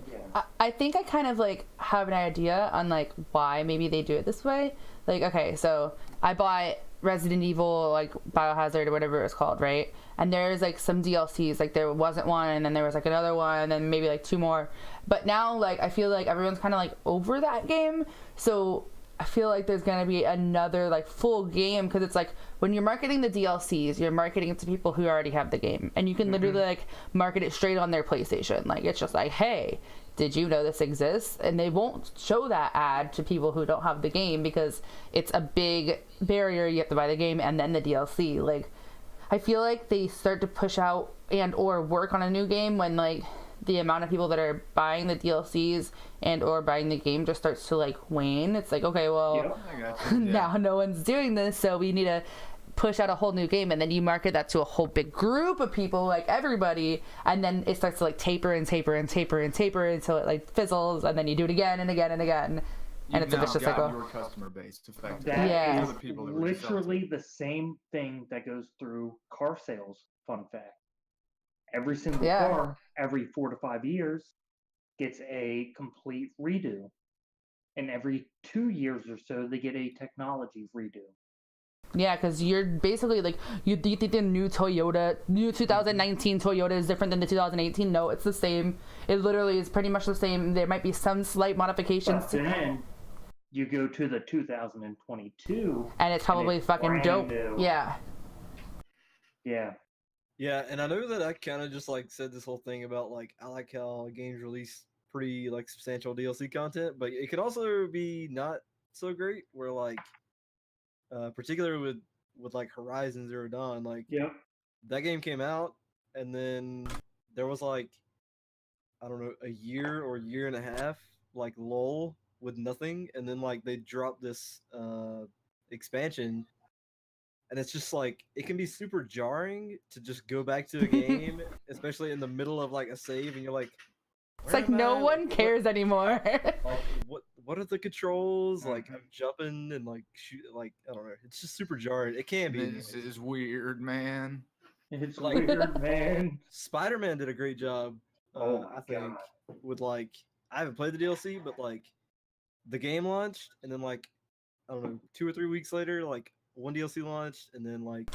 I think I kind of like have an idea on like why maybe they do it this way. Like, okay, so I bought Resident Evil, like Biohazard or whatever it was called, right? And there's like some DLCs, like there wasn't one, and then there was like another one, and then maybe like two more. But now, like, I feel like everyone's kind of like over that game, so I feel like there's gonna be another like full game, because it's like when you're marketing the DLCs, you're marketing it to people who already have the game, and you can literally like market it straight on their PlayStation. Like it's just like, hey, did you know this exists? And they won't show that ad to people who don't have the game because it's a big barrier. You have to buy the game and then the DLC. Like, I feel like they start to push out and or work on a new game when like the amount of people that are buying the DLCs and or buying the game just starts to like wane. It's like, okay, well, Yep. I got you. Yeah. now no one's doing this, so we need to push out a whole new game, and then you market that to a whole big group of people, like everybody, and then it starts to like taper until it like fizzles, and then you do it again and again and again, and You've it's a now vicious got cycle. your customer base effectively. That Yeah. is Those are the people that we're just selling to. literally the same thing that goes through car sales. Fun fact. Every single Yeah. car, every 4 to 5 years, gets a complete redo. And every 2 years or so, they get a technology redo. Yeah, because you're basically like, you think the new 2019 Toyota is different than the 2018? No, it's the same. It literally is pretty much the same. There might be some slight modifications, But then you go to the 2022, and it's probably it's fucking brand dope. new. Yeah. Yeah. Yeah, and I know that I kind of just like said this whole thing about like I like how games release pretty like substantial DLC content, but it could also be not so great. Where like, particularly with like Horizon Zero Dawn, like Yep. that game came out, and then there was like I don't know a year or year and a half like lull with nothing, and then like they dropped this expansion. And it's just like it can be super jarring to just go back to a game, especially in the middle of like a save, and you're like, It's "Where like am no I? one Like, cares anymore. like what are the controls? Like Mhm. I'm jumping and like shoot, like I don't know. It's just super jarring. It can be. This is weird, man. It's Like- weird, man. Spider-Man did a great job. Oh my I think God. with like I haven't played the DLC, but like the game launched, and then like I don't know 2 or 3 weeks later, like one DLC launched, and then like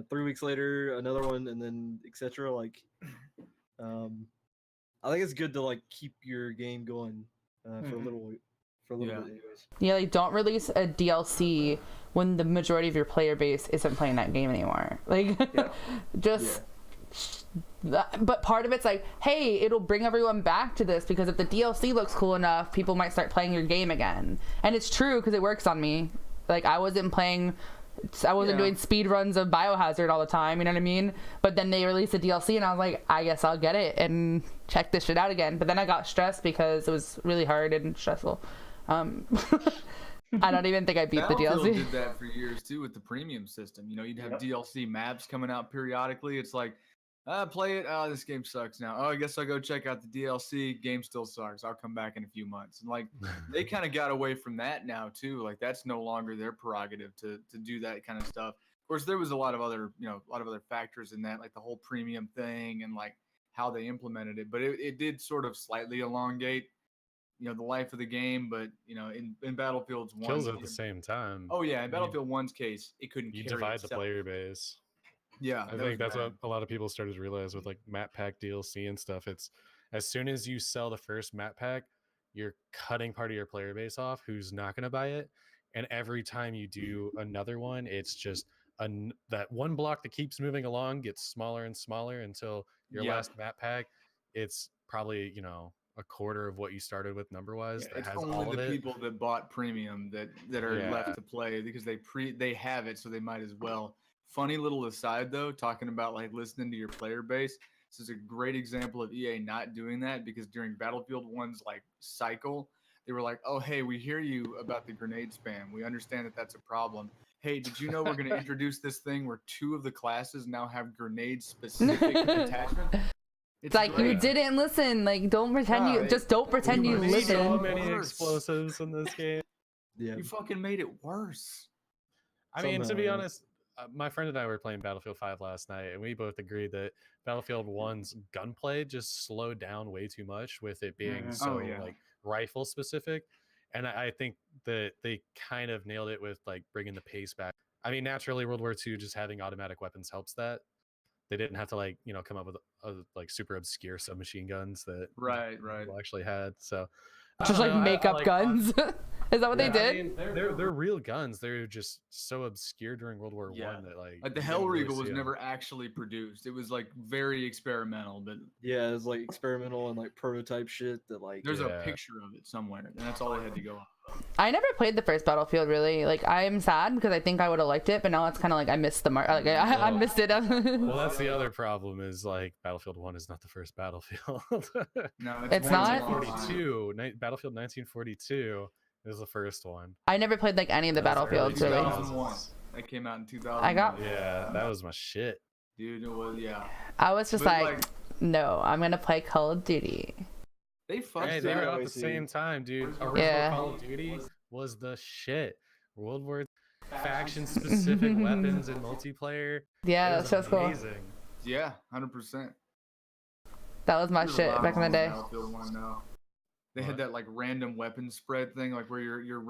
3 weeks later another one, and then etc. Like, I think it's good to like keep your game going for a Mhm. little Yeah. bit, anyways. Yeah, like don't release a DLC when the majority of your player base isn't playing that game anymore. Like, Yeah. just. But part of it's like, hey, it'll bring everyone back to this because if the DLC looks cool enough, people might start playing your game again. And it's true because it works on me. Like I wasn't doing speed runs of Biohazard all the time, you know what I mean? But then they released a DLC and I was like, I guess I'll get it and check this shit out again. But then I got stressed because it was really hard and stressful. I don't even think I beat the Battlefield DLC. did that for years too with the premium system. You know, you'd have Yep. DLC maps coming out periodically. It's like, play it. Oh, this game sucks now. Oh, I guess I'll go check out the DLC. Game still sucks. I'll come back in a few months. And like, they kind of got away from that now too. Like that's no longer their prerogative to do that kind of stuff. Of course, there was a lot of other factors in that, like the whole premium thing and like how they implemented it. But it did sort of slightly elongate the life of the game. But in Battlefield's one Kills at the same time. Oh yeah, in Battlefield 1's case, it couldn't You carry divide the itself. player base. Yeah, I think that's what a lot of people started to realize with like map pack DLC and stuff. It's as soon as you sell the first map pack, you're cutting part of your player base off who's not going to buy it. And every time you do another one, it's just that one block that keeps moving along gets smaller and smaller until your last map pack, it's probably, a quarter of what you started with number wise. Yeah, it's only the people that bought premium that are left to play because they have it, so they might as well. Funny little aside though, talking about like listening to your player base. This is a great example of EA not doing that because during Battlefield 1's like cycle, they were like, "Oh, hey, we hear you about the grenade spam. We understand that that's a problem. Hey, did you know we're going to introduce this thing where 2 of the classes now have grenade-specific attachments?" It's like great. you didn't listen. Like don't pretend don't pretend you made So listen. many Worse. explosives in this game. Yeah. You fucking made it worse. I mean, to Somehow, be yeah. honest, my friend and I were playing Battlefield 5 last night, and we both agreed that Battlefield 1's gunplay just slowed down way too much with it being Mhm. so Oh, yeah. like rifle specific. And I think that they kind of nailed it with like bringing the pace back. I mean, naturally, World War II just having automatic weapons helps that. They didn't have to like come up with like super obscure submachine guns that Right. people actually had. So I Just don't like know, make up guns. Is that what they I did? mean, they're real guns. They're just so obscure during World War Yeah. One that like Like the you don't really Hellriegel was see 'em. never actually produced. It was like very experimental, but Yeah, it's like experimental and like prototype shit that like there's Yeah. a picture of it somewhere, and that's all they had to go off. I never played the first Battlefield really. Like I'm sad because I think I would have liked it, but now it's kind of like I missed the mark. Like I missed it. Well, that's the other problem is like Battlefield 1 is not the first Battlefield. No, It's not? 1942, Battlefield 1942 is the first one. I never played like any of the That's Battlefields early really. 2001. That came out in 2000. I got- Yeah, that was my shit. Dude, it was I was just But, like, no, I'm gonna play Call of Duty. they fucked Hey, they were that. out at the same time, dude. Original Yeah. Call of Duty was the shit. World War faction specific weapons and multiplayer. Yeah, It that was shit's cool. amazing. Yeah, 100%. That was my shit back in the day. Battlefield 1 now. They had that like random weapon spread thing, like where your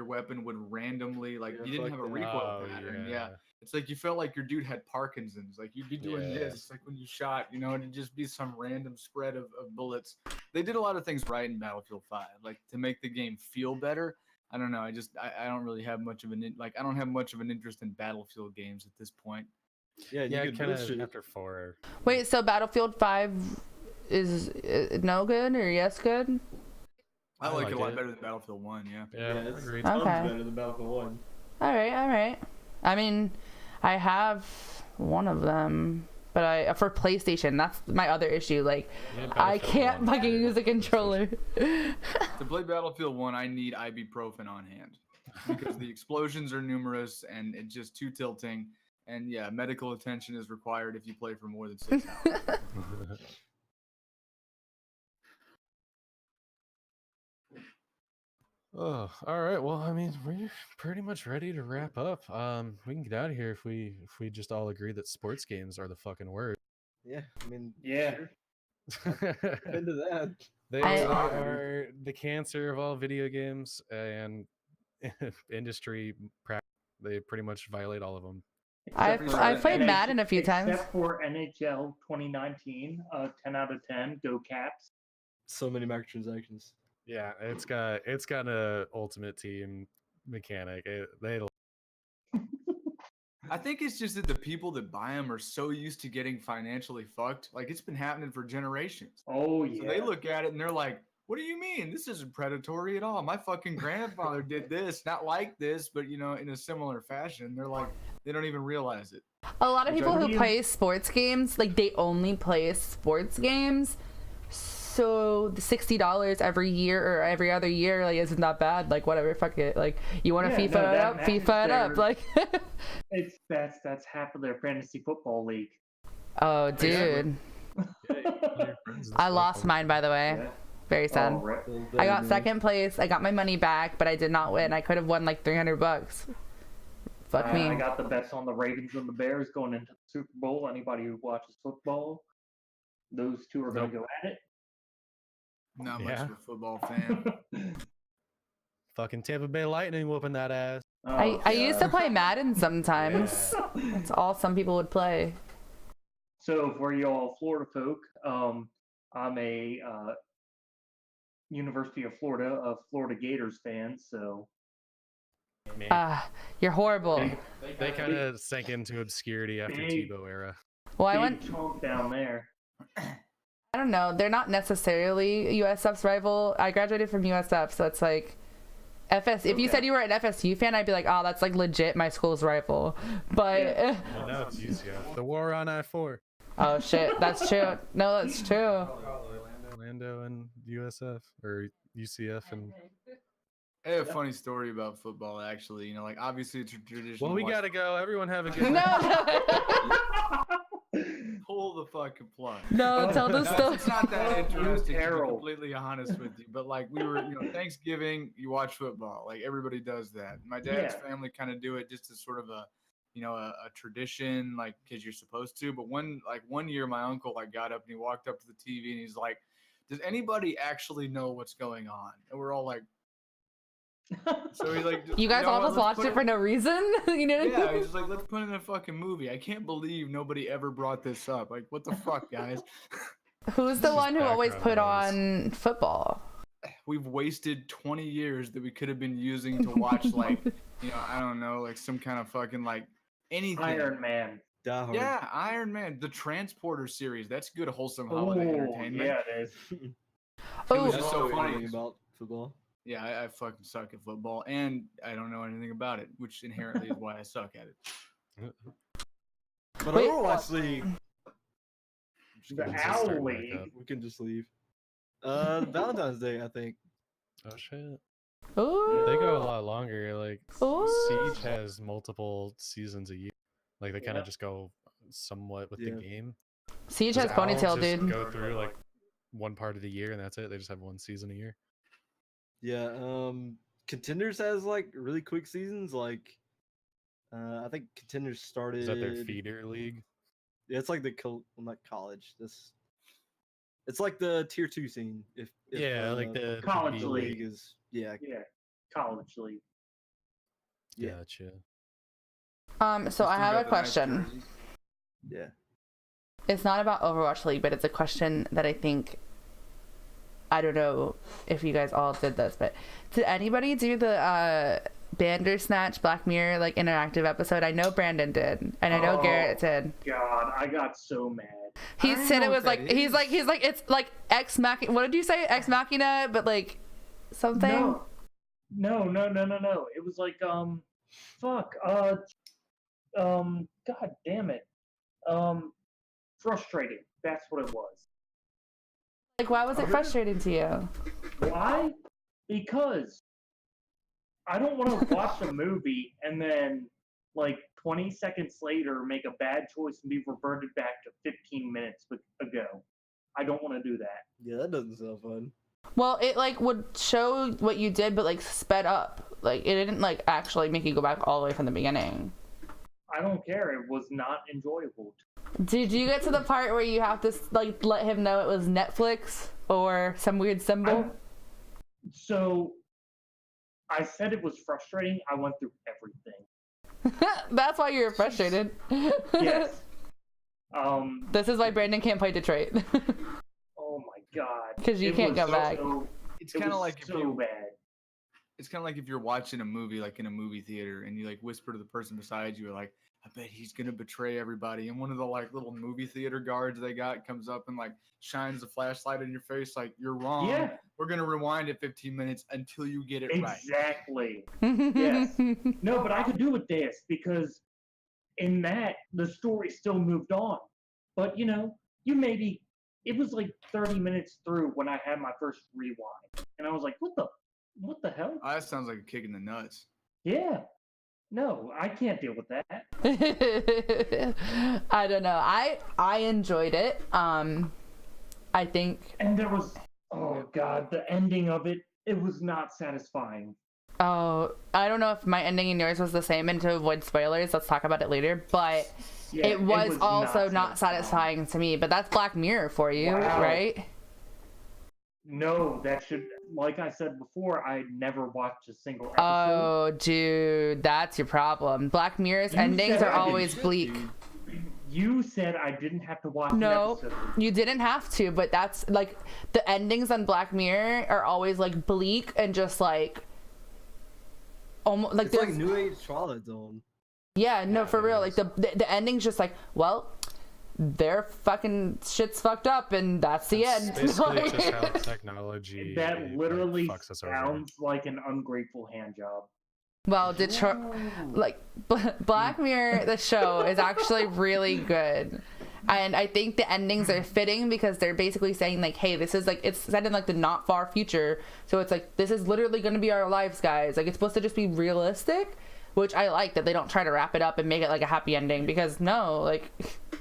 weapon would randomly like Yeah, you didn't fuck have a that. recoil pattern. Yeah. It's like you felt like your dude had Parkinson's. Like you'd be doing Yeah. this, like when you shot, and it'd just be some random spread of bullets. They did a lot of things right in Battlefield 5, like to make the game feel better. I don't know. I don't really have much of I don't have much of an interest in Battlefield games at this point. Yeah, Yeah, you could kind build of shit. after 4. Wait, so Battlefield 5 is no good or yes good? I like it a like lot it. better than Battlefield 1, yeah. Yeah, it's agreed. tons Okay. better than Battlefield 1. All right. I mean, I have one of them, but for PlayStation, that's my other issue. Like, Yeah, I Battlefield can't 1 fucking too, use a controller. To play Battlefield 1, I need ibuprofen on hand because the explosions are numerous and it's just too tilting. And yeah, medical attention is required if you play for more than 6 hours. Oh, all right. Well, I mean, we're pretty much ready to wrap up. We can get out of here if we just all agree that sports games are the fucking word. Yeah, I mean, Yeah. sure. Into that. They I- are the cancer of all video games and industry. They pretty much violate all of them. I've played Madden a few times. Except for NHL 2019, 10 out of 10, go Caps. So many microtransactions. Yeah, it's got a ultimate team mechanic. I think it's just that the people that buy them are so used to getting financially fucked. Like, it's been happening for generations. Oh, yeah. So they look at it and they're like, what do you mean? This isn't predatory at all. My fucking grandfather did this, not like this, but, you know, in a similar fashion. They're like, they don't even realize it. A lot of Which I people who mean- play sports games, like they only play sports games. So the $60 every year or every other year, like, isn't that bad? Like, whatever, fuck it. Like, you want to Yeah, FIFA no, it that up, matches FIFA it up. their- Like, That's half of their fantasy football league. oh, dude, I lost mine, by the way. Yeah. Very sad. Oh, right. I got second place. I got my money back, but I did not win. I could have won like $300. Fuck me. I got the bets on the Ravens and the Bears going into the Super Bowl. Anybody who watches football, those two are going to go at it. Not much Yeah. of a football fan. Fucking Tampa Bay Lightning whooping that ass. Oh, I used to God. play Madden sometimes. That's all some people would play. So for you all Florida folk, I'm a University of Florida Gators fan. So Man, You're horrible. they kind of sank into obscurity after Big- Tebow era. Well, I big went. chunk down there. I don't know. They're not necessarily USF's rival. I graduated from USF, so it's like FS. If you Okay. said you were an FSU fan, I'd be like, oh, that's like legit my school's rival. But Well, now it's UCF. The war on I-4. oh shit, that's true. No, that's true. Orlando and USF or UCF and. I have a funny story about football, actually. You know, like, obviously it's a tradition. Well, to we watch- gotta go. Everyone have a good No, Pull the fucking plug. no, tell the story. It's not that interesting, to be Terrible. completely honest with you. But like, we were, you know, Thanksgiving, you watch football. Like, everybody does that. My dad's Yeah. family kind of do it just as sort of a, you know, a tradition, like, because you're supposed to. But one year, my uncle like got up and he walked up to the TV and he's like, "Does anybody actually know what's going on?" And we're all like, so he's like, You guys know all what, just let's watched put it for no reason? You know? Yeah, he's like, let's put in a fucking movie. I can't believe nobody ever brought this up. Like, what the fuck, guys? Who's the Just one who always background put noise. on football? We've wasted 20 years that we could have been using to watch, like, you know, I don't know, like some kind of fucking, like, anything. Iron Man. Die Hard. Yeah, Iron Man, the Transporter series. That's good, wholesome holiday Oh, entertainment. yeah, it is. It Oh, was That's just so so funny. funny about football. Yeah, I fucking suck at football, and I don't know anything about it, which inherently is why I suck at it. But Wait. Overwatch League, The Just Owl start back League. up. we can just leave. Valentine's Day, I think. Oh shit. ooh, They go a lot longer. Like Ooh. Siege has multiple seasons a year. Like they kind of Yeah. just go somewhat with Yeah. the game. Siege has Does Owl ponytail, just dude. Go through like one part of the year and that's it. They just have one season a year. Yeah, Contenders has like really quick seasons. Like, I think Contenders started. Is that their feeder league? Yeah, it's like the well, not college. It's like the tier 2 scene. If Yeah, like the College B league. league is yeah. Yeah, college league. Yeah. Gotcha. So I Just have got a the nice question. jerseys. Yeah. It's not about Overwatch League, but it's a question that I think, I don't know if you guys all did this, but did anybody do the Bandersnatch Black Mirror like interactive episode? I know Brandon did, and I know Garrett did. God, I got so mad. He said it was like he's like it's like Ex Machina. What did you say? Ex Machina, but like something. No. It was like fuck. God damn it. Frustrating. That's what it was. Like, why was it frustrating to you? Why? Because I don't want to watch a movie and then, like, 20 seconds later make a bad choice and be reverted back to 15 minutes ago. I don't want to do that. Yeah, that doesn't sound fun. Well, it like would show what you did, but like sped up. Like it didn't like actually make you go back all the way from the beginning. I don't care. It was not enjoyable. Did you get to the part where you have to like let him know it was Netflix or some weird symbol? So I said it was frustrating. I went through everything. That's why you're frustrated. Yes. This is why Brandon can't play Detroit. Oh my god. Because you can't go back. It's kind of like bad. It's kind of like if you're watching a movie, like in a movie theater, and you like whisper to the person beside you, like, I bet he's gonna betray everybody. And one of the like little movie theater guards they got comes up and like shines a flashlight in your face, like, you're wrong. Yeah. We're gonna rewind it 15 minutes until you get it right. Exactly. Yes. No, but I could do with this because in that the story still moved on. But you know, it was like 30 minutes through when I had my first rewind, and I was like, what the hell? Oh, that sounds like a kick in the nuts. Yeah. No, I can't deal with that. I don't know. I enjoyed it. I think. And there was, oh god, the ending of it was not satisfying. Oh, I don't know if my ending and yours was the same, and to avoid spoilers, let's talk about it later, but yeah, it was also not satisfying to me, but that's Black Mirror for you, right? No, that should, like I said before, I never watched a single episode. Oh, dude, that's your problem. Black Mirror's endings are always bleak. You said I didn't have to watch an episode. You didn't have to, but that's, like, the endings on Black Mirror are always, like, bleak and just, like, almost, like, it's like New Age Twilight Zone. Yeah, no, for real. Like, the ending's just like, well, their fucking shit's fucked up, and that's the end. Basically, just how technology that literally fucks us sounds like an ungrateful hand job. Well, Detroit, like Black Mirror, the show is actually really good, and I think the endings are fitting because they're basically saying like, hey, this is like, it's set in like the not far future, so it's like this is literally going to be our lives, guys. Like it's supposed to just be realistic, which I like that they don't try to wrap it up and make it like a happy ending, because no, like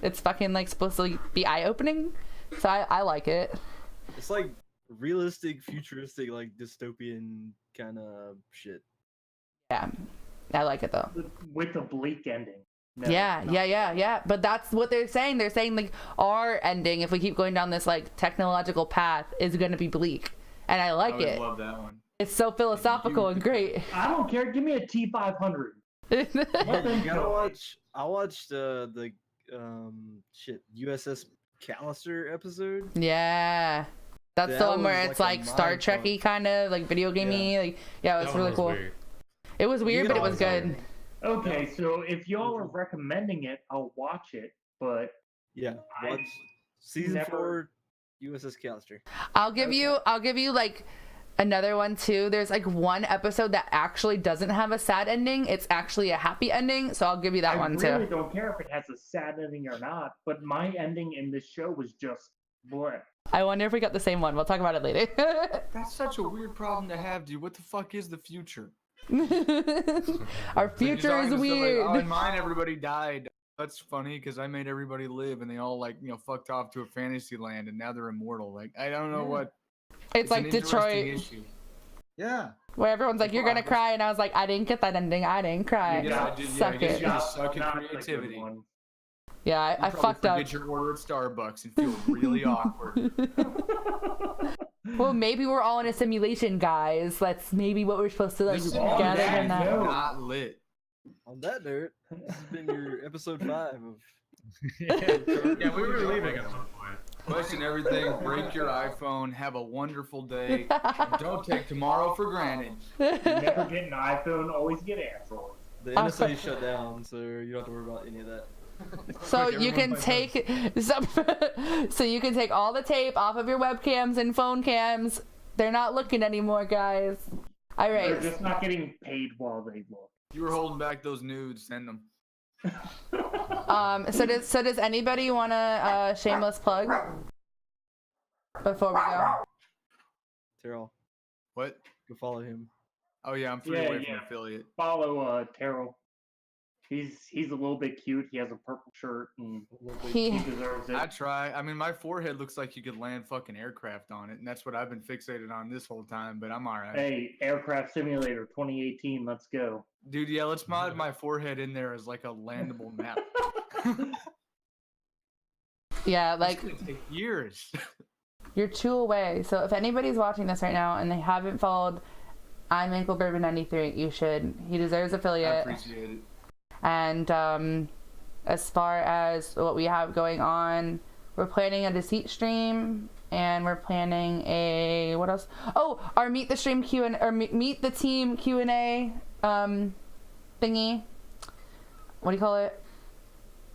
it's fucking like supposed to be eye-opening, so I like it. It's like realistic, futuristic, like dystopian kind of shit. Yeah, I like it though. With a bleak ending. No, yeah. But that's what they're saying. They're saying like our ending, if we keep going down this like technological path, is going to be bleak, and I like it. I love that one. It's so philosophical and great. I don't care. Give me a T500. You gotta watch. I watched the USS Callister episode. Yeah, that's the one where it's like Star Trek-y kind of like video gamey. Like yeah, it was really cool. Weird. It was weird, but it was good. Okay, so if y'all are recommending it, I'll watch it. But yeah, watch season 4 USS Callister. I'll give you like another one too. There's like one episode that actually doesn't have a sad ending. It's actually a happy ending, so I'll give you that one too. I really don't care if it has a sad ending or not, but my ending in this show was just bleh. I wonder if we got the same one. We'll talk about it later. That's such a weird problem to have, dude. What the fuck is the future? Our future is weird. Like, oh, in mine, everybody died. That's funny because I made everybody live, and they all like fucked off to a fantasy land, and now they're immortal. Like I don't know what. It's like Detroit. Issue. Yeah. Where everyone's like, you're gonna cry, and I was like, I didn't get that ending. I didn't cry. Suck it. Suck at creativity. Yeah, I fucked up. Forget your order at Starbucks and feel really awkward. Well, maybe we're all in a simulation, guys. That's maybe what we're supposed to like gather from that. Not lit. On that note, this has been your episode 5 of. Yeah, we were leaving at one point. Question everything. Break your iPhone. Have a wonderful day. And don't take tomorrow for granted. Never get an iPhone, always get Android. The NSA shut down, so you don't have to worry about any of that. So Quick, you can everyone take so you can take all the tape off of your webcams and phone cams. They're not looking anymore, guys. All They're right. just not getting paid while they look. You were holding back those nudes. Send them. So does anybody want a shameless plug before we go? Terrell, What? go follow him. Oh yeah, I'm free Yeah, away from yeah. affiliate. Follow Terrell. He's a little bit cute. He has a purple shirt and He he deserves it. I try. I mean, my forehead looks like you could land fucking aircraft on it, and that's what I've been fixated on this whole time. But I'm all right. Hey, Aircraft Simulator 2018, let's go. Dude, yeah, let's mod my forehead in there as like a landable map. yeah, It's like gonna take years. you're 2 away. So if anybody's watching this right now and they haven't followed I'm Ankle Bourbon 93, you should. He deserves I affiliate. appreciate it. And as far as what we have going on, we're planning a deceit stream, and we're planning a what else? Oh, our meet the stream Q and or meet the team Q&A thingy. What do you call it?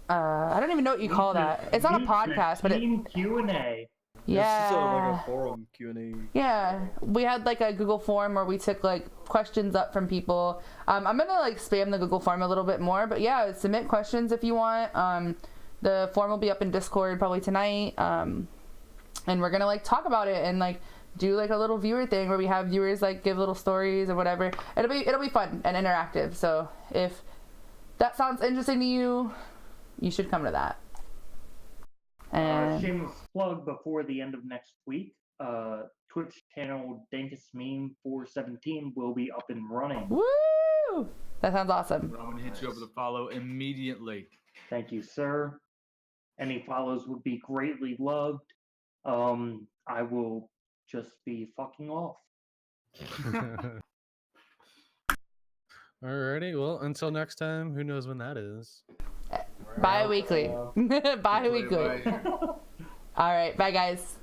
I don't even know what you call that. It's not a podcast, but it. Team Q&A. Yeah. It's just like a forum Q&A. Yeah, we had like a Google form where we took like questions up from people. I'm gonna like spam the Google form a little bit more, but yeah, submit questions if you want. The form will be up in Discord probably tonight, and we're gonna like talk about it and like do like a little viewer thing where we have viewers like give little stories or whatever. It'll be fun and interactive. So if that sounds interesting to you, you should come to that. And Shameless plug before the end of next week. Twitch channel Dankest Meme 417 will be up and running. woo! That sounds awesome. I'm gonna hit you up with a follow immediately. Thank you, sir. Any follows would be greatly loved. I will just be fucking off. Alrighty, well, until next time, who knows when that is? Bi-weekly. Bi-weekly. Bye. All right, bye guys.